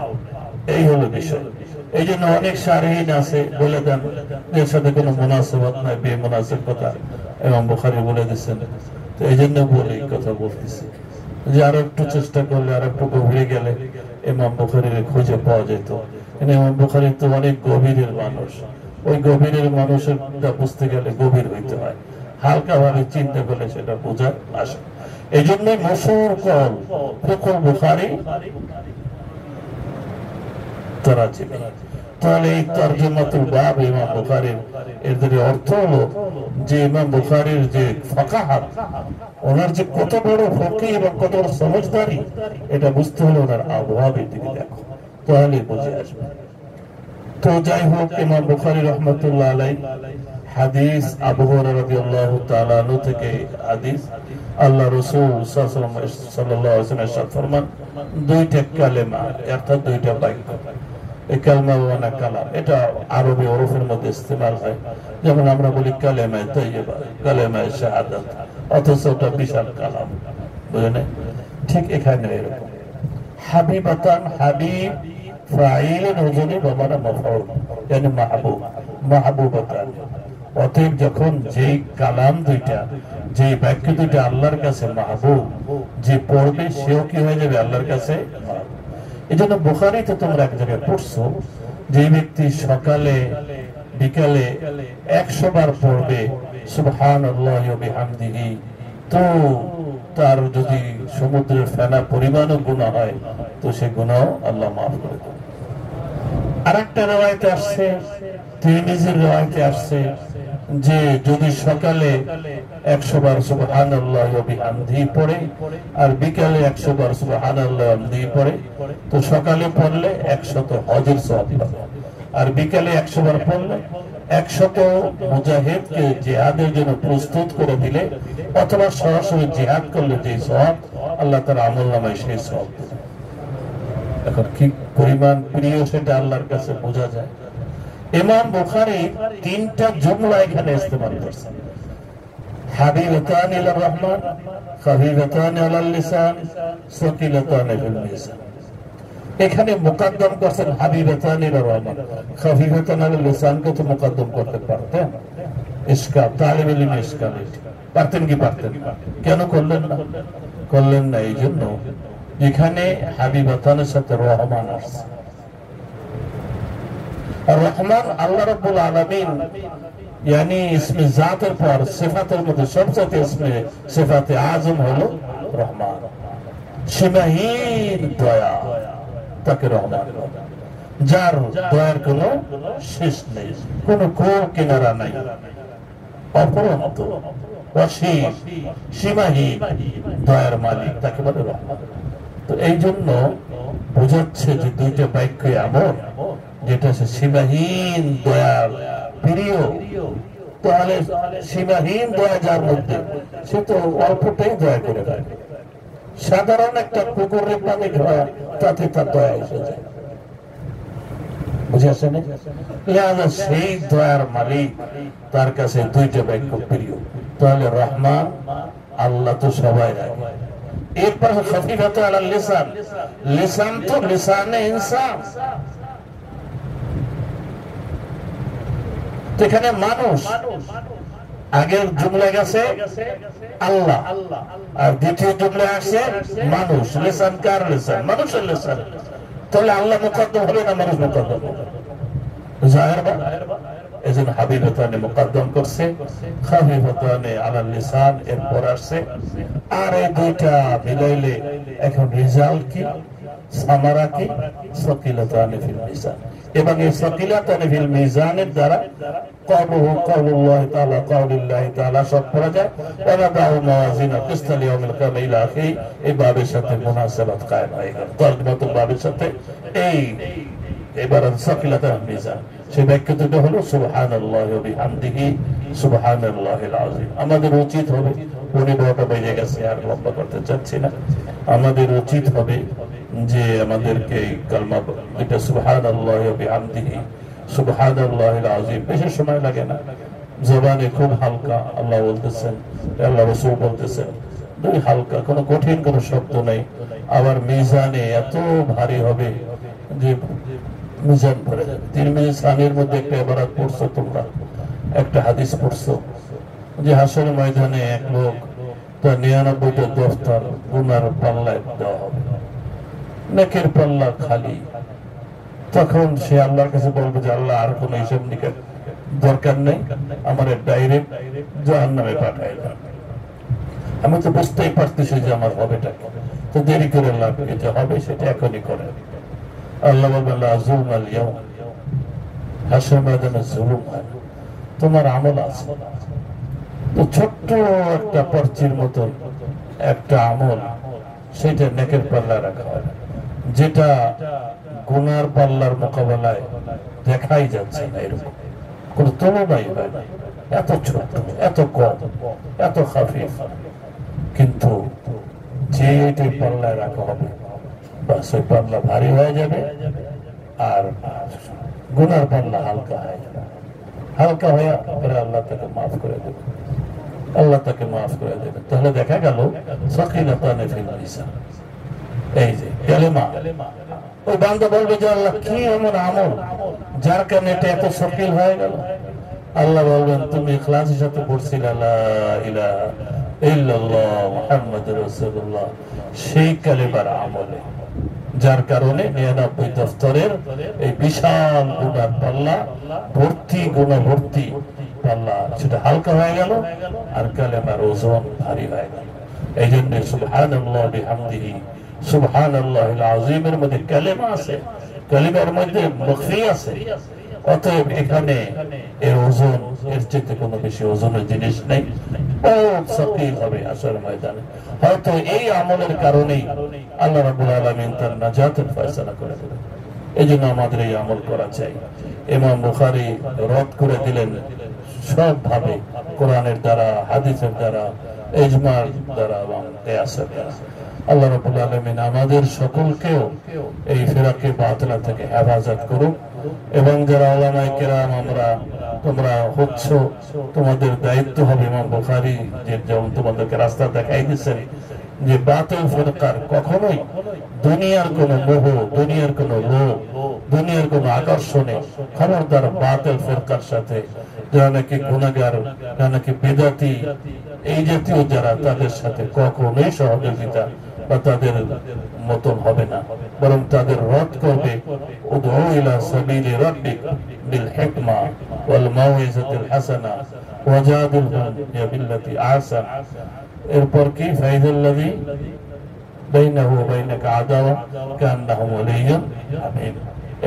এই হলো বিষয়। এই জন্য অনেক শারীন আছে বলে দেন এর সাথে কোনো মুনাসাবাত নাই, বেমুনাসিব কথা ইমাম বুখারী বলে দিচ্ছেন। তো এই জন্য বলে এই কথা বলতেছি যে আরো একটু চেষ্টা করলে, আর একটু গভীরে গেলে ইমাম বুখারীর খুঁজে পাওয়া যেত। ইমাম বুখারী তো অনেক গভীরের মানুষ, ওই গভীরের মানুষের বুঝতে গেলে গভীর হইতে হয়, হালকা ভাবে চিন্তা করলে সেটা বোঝা আসে। এই জন্য মশহুর কল ফিকহুল বুখারী তারাজিমি। তাহলে এই তরজমাতুল বাব ইমাম বুখারীর এর অর্থ হলো যে ইমাম বুখারীর যে ফাকাহাত, ওনার যে কত বড় ফকিহ এবং কত বড় সমঝদারি, এটা বুঝতে হলে ওনার আবহাওয়ার দিকে দেখো, তাহলে বুঝে আসবে। তো যাই হোক, ইমাম বুখারী রাহমাতুল্লাহ আলাইহি হাদিস আবু হুরায়রা রাদিয়াল্লাহু তাআলা আনহু থেকে হাদিস, আল্লাহ রাসূল সাল্লাল্লাহু আলাইহি ওয়াসাল্লাম ইরশাদ ফরমান, দুইটা কালেমা অর্থাৎ দুইটা বাক্য, এই কালমা ওয়ানা কালাম, এটা আরবি ওরফের মধ্যে ইস্তেমাল হয়। যেমন আমরা বলি কালেমায়ে তাইয়্যিবা, কালেমায়ে শাহাদাত, অথচ ওটা বিশাল কালাম, বুঝলেন? ঠিক এখানে এরকম হাবিবাতান, হাবিব ফাইলের ওজনে বাবারা মাফউল, মানে মাহবুব, মাহবুবাতান। অতএব যখন যেই কালাম দুইটা, যে বাক্য দুইটা আল্লাহর কাছে মাহবুব, যে পড়বে সেও কি হয়ে যাবে আল্লাহর কাছে। এই জন্য বুখারীতে তোমরা এক জায়গায় পড়ছো, যে ব্যক্তি সকালে বিকালে 100 বার পড়বে সুবহানাল্লাহি ওয়া বিহামদিহি, তো তার যদি সমুদ্রের ফেনা পরিমাণও গুনাহ হয়, তো সে গুনাহ আল্লাহ মাফ করে দেন। আরেকটা riwayate আসছে, তিরমিজির riwayate আসছে যে যদি সকালে 100 বার সুবহানাল্লাহি ওয়া বিহামদিহি পড়ে আর বিকালে 100 বার সুবহানাল্লাহি ওয়া বিহামদিহি পড়ে, তো সকালে পড়লে 100 হজের সওয়াব পাবে, আর বিকালে 100 বার পড়লে 100 মুজাহিদকে জিহাদের জন্য প্রস্তুত করে দিলে, অথবা সরাসরি জিহাদ করলে যে সওয়াব, আল্লাহ তাআলা আমলনামায় সেই সওয়াব দেন। এখন কি পরিমাণ প্রিয় সেটা আল্লাহর কাছে বোঝা যায়। ইমাম বুখারী তিনটা জুমলা এখানে ইস্তেমাল করেছেন, হাবিবাতান ইলার রহমান, খাফিফাতান আলাল লিসান, সাকিলাতান ফিল মিজান। এখানে মুকদ্দম করেছেন হাবিবাতান ইলার রহমান, খাফিফাতান আলাল লিসানকে তো মুকদ্দম করতে পারতেন, ইশকাল তালিবুল ইলম ইশকাল পারতেন কি পারতেন, কেন করলেন না? করলেন না এই জন্য এখানে হাবিবাতানের সাথে রহমান আসছে। আর রহমান আল্লাহ রাব্বুল আলামিন, यानी इसमें जातेर पर सिफातेर मध्य सबचेয়ে इसमें सिफाते आजम हलो रहमान, সীমাহীন দয়া, তাকে রহমান, যার দয়ার কোনো শেষ নেই, কোনো কোন কিনারা নাই, অপরন্ত অসীম সীমাহীন দয়ার মালিক, তাকে বলে রহমান। তো এই জন্য বোঝাচ্ছে যে দুইটা বাক্য এমন যেটা সে সীমাহীন দয়ার প্রিয়, তাহলে সীমাহীন দয়া যার মধ্যে, সে তো অল্পটাই দয়া করে দেয়। সাধারণ একটা কুকুরের পানি খাওয়া, তাতে তার দয়া এসে যায়, বুঝে আসে না? সেই দয়ার মালিক, তার কাছে দুইটা বাক্য প্রিয়। তাহলে রহমান আল্লাহ তো সবাই রাখে। এরপর খাফিফাতান আলাল লিসান, লিসান তো লিসানে ইনসান, এখানে মানুষ, আগের জুমলা গেছে আল্লাহ, আর দ্বিতীয় জুমলা আসছে মানুষ, লিসান কার লিসান? মানুষের লিসান। তাহলে আল্লাহ মুকদ্দম হবে না মানুষ মুকদ্দম হবে? জাহের বা এজন্য হাবিবাতানে মুকদ্দম করছে, খাফিফাতানে আলাল লিসান এরপর আসছে। আর এই দুইটা মিলাইলে এখন রেজাল্ট কি, সামারা কি? সাকিলাতানে ফিল মিজান। এবং এই সাকিলাতানে ফিল মিজানের দ্বারা কওলুহু কওলুল্লাহি তাআলা, কওলুল্লাহি তাআলা সব পড়া যায়। ওয়া দাউ মাওয়াজিন কিসতা লিয়াউমিল কিয়ামা ইলা আখিরি, এই বাবের সাথে মুনাসাবাত কায়েম হয়ে গেল, তরজমাতুল বাবের সাথে এই এবার সাকিলাতান মিজান। সেই বাক্য দুটো হলো সুবহানাল্লাহি ওয়া বিহামদিহি, সুবহানাল্লাহিল আযীম। আমাদের উচিত হবে, 12টা বেজে গেছে, আর লম্বা করতে চাচ্ছি না, আমাদের উচিত হবে যে আমাদেরকে এই কালমা এটা সুবহানাল্লাহি ওয়া বিহামদিহি, সুবহানাল্লাহিল আযীম, বেশি সময় লাগে না, জবানে খুব হালকা। আল্লাহ বলতেছেন, আল্লাহ রাসূল বলতেছেন, দুই হালকা, কোনো কঠিন কোনো শব্দ নেই। আবার মিজানে এত ভারী হবে যে মিজান ভরে যাবে। তিরমিজি সানির মধ্যে একটা ইবারত পড়ছো তোমরা, একটা হাদিস পড়ছো যে হাসরের ময়দানে এক লোক তার 99টা দফতর গুনার পাল্লায় দেওয়া হবে, নেকের পাল্লা খালি, তখন সে আল্লাহর কাছে বলবে যে আল্লাহ আর কোনো হিসাব নিকাশ দরকার নেই, আমার ডাইরেক্ট জাহান্নামে পাঠায় দেন। আমি তো বুঝতেই পারতেছি যে আমার হবেটা কি, তো দেরি করে লাভ কি, যে হবে সেটা এখনই করে। আল্লাহ বলবেন লা যুলমাল ইয়াওম, হাসরের ময়দানে জুলুম হয় না, তোমার আমল আছে। তো ছোট্ট একটা পর্চির মতো একটা আমল, সেটা নেকের পাল্লায় রাখা হয়, যেটা গুনার পাল্লার মোকাবেলায় দেখাই যাচ্ছে না, এরকম কোন তুলনাই হয় না, এত ছোট, এত কম, এত খাফিফ। কিন্তু যে এটাই পাল্লায় রাখা হবে, বাস ওই পাল্লা ভারী হয়ে যাবে, আর গুনার পাল্লা হালকা হয়ে যাবে। হালকা হয়ে পরে আল্লাহ তাকে মাফ করে দেবে, আল্লাহ তাকে মাফ করে দেবে। তাহলে দেখা গেল সাকিনাতানে ফিল মিজান, এই যে কালেমা। ওই বান্দা বলবে যে আল্লাহ কি এমন আমল যার কারণে এটা এত সকিল হয়ে গেল? আল্লাহ বলবেন তুমি ইখলাসের সাথে পড়ছিলে লা ইলাহা ইল্লাল্লাহ মুহাম্মাদুর রাসূলুল্লাহ, সেই কালেমার আমলে, যার কারণে 99 দফতরের এই বিশাল গুনার পাল্লা ভর্তি, গুনাহ ভর্তি পাল্লা, সেটা হালকা হয়ে গেল, আর কালেমার ওজন ভারী হয়ে গেল। এই জন্য সুবহানাল্লাহ বিহামদিহি সুবহানাল্লাহিল আযীমের মধ্যে কালেমা আছে, কালেমার মধ্যে মুখফি আছে। অতএব এখানে এর ওজন, এর চেয়ে কোনো বেশি ওজনের জিনিস নেই, বহুত সকিল হবে আসর ময়দানে। হয়তো এই আমলের কারণেই আল্লাহ রাব্বুল আলামিন তার নাজাতের ফয়সালা করে দেবেন। এই জন্য আমাদের এই আমল করা চাই। ইমাম বুখারী রদ করে দিলেন সব ভাবে, কোরআনের দ্বারা, হাদিসের দ্বারা, ইজমার দ্বারা এবং কিয়াসের দ্বারা। আল্লাহ রাব্বুল আলামিন আমাদের সকলকেও এই ফিরাকে বাতিলা থেকে হেফাজত করুক। এবং যারা উলামায়ে কেরাম আমরা, তোমরা হচ্ছ, তোমাদের দায়িত্ব হবে, ইমাম বুখারী যেমন তোমাদেরকে রাস্তা দেখাই দিচ্ছেন, যে বাতিল ফিরকার কখনোই দুনিয়ার কোন মোহ, দুনিয়ার কোন লোভ, দুনিয়ার কোন আকর্ষণে খবরদার বাতিল ফিরকার সাথে, যারা নাকি গুনাহগার, যারা নাকি বিদআতি, এই জাতীয় যারা, তাদের সাথে কখনোই সহযোগিতা বা তাদের মতন হবে না, বরং তাদের রদ করবে। উদউ ইলা সাবিলি রাব্বিক বিল হিকমা ওয়াল মাউইজাতিল হাসানা ওয়াজাদিলহুম বিল্লাতি আহসান। এরপর কি ফাইদাল্লাযী বাইনাহু ওয়া বাইনাকা আদাওয়া কান্নাহু ওয়ালিয়্যুন হামীম,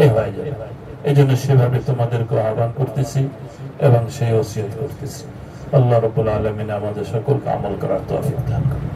এই হয়ে যাবে। এই জন্য সেভাবে তোমাদেরকে আহ্বান করতেছি এবং সেই ওসিয়ত করতেছি। আল্লাহ রাব্বুল আলামিন আমাদের সকলকে আমল করার তৌফিক দান করুন।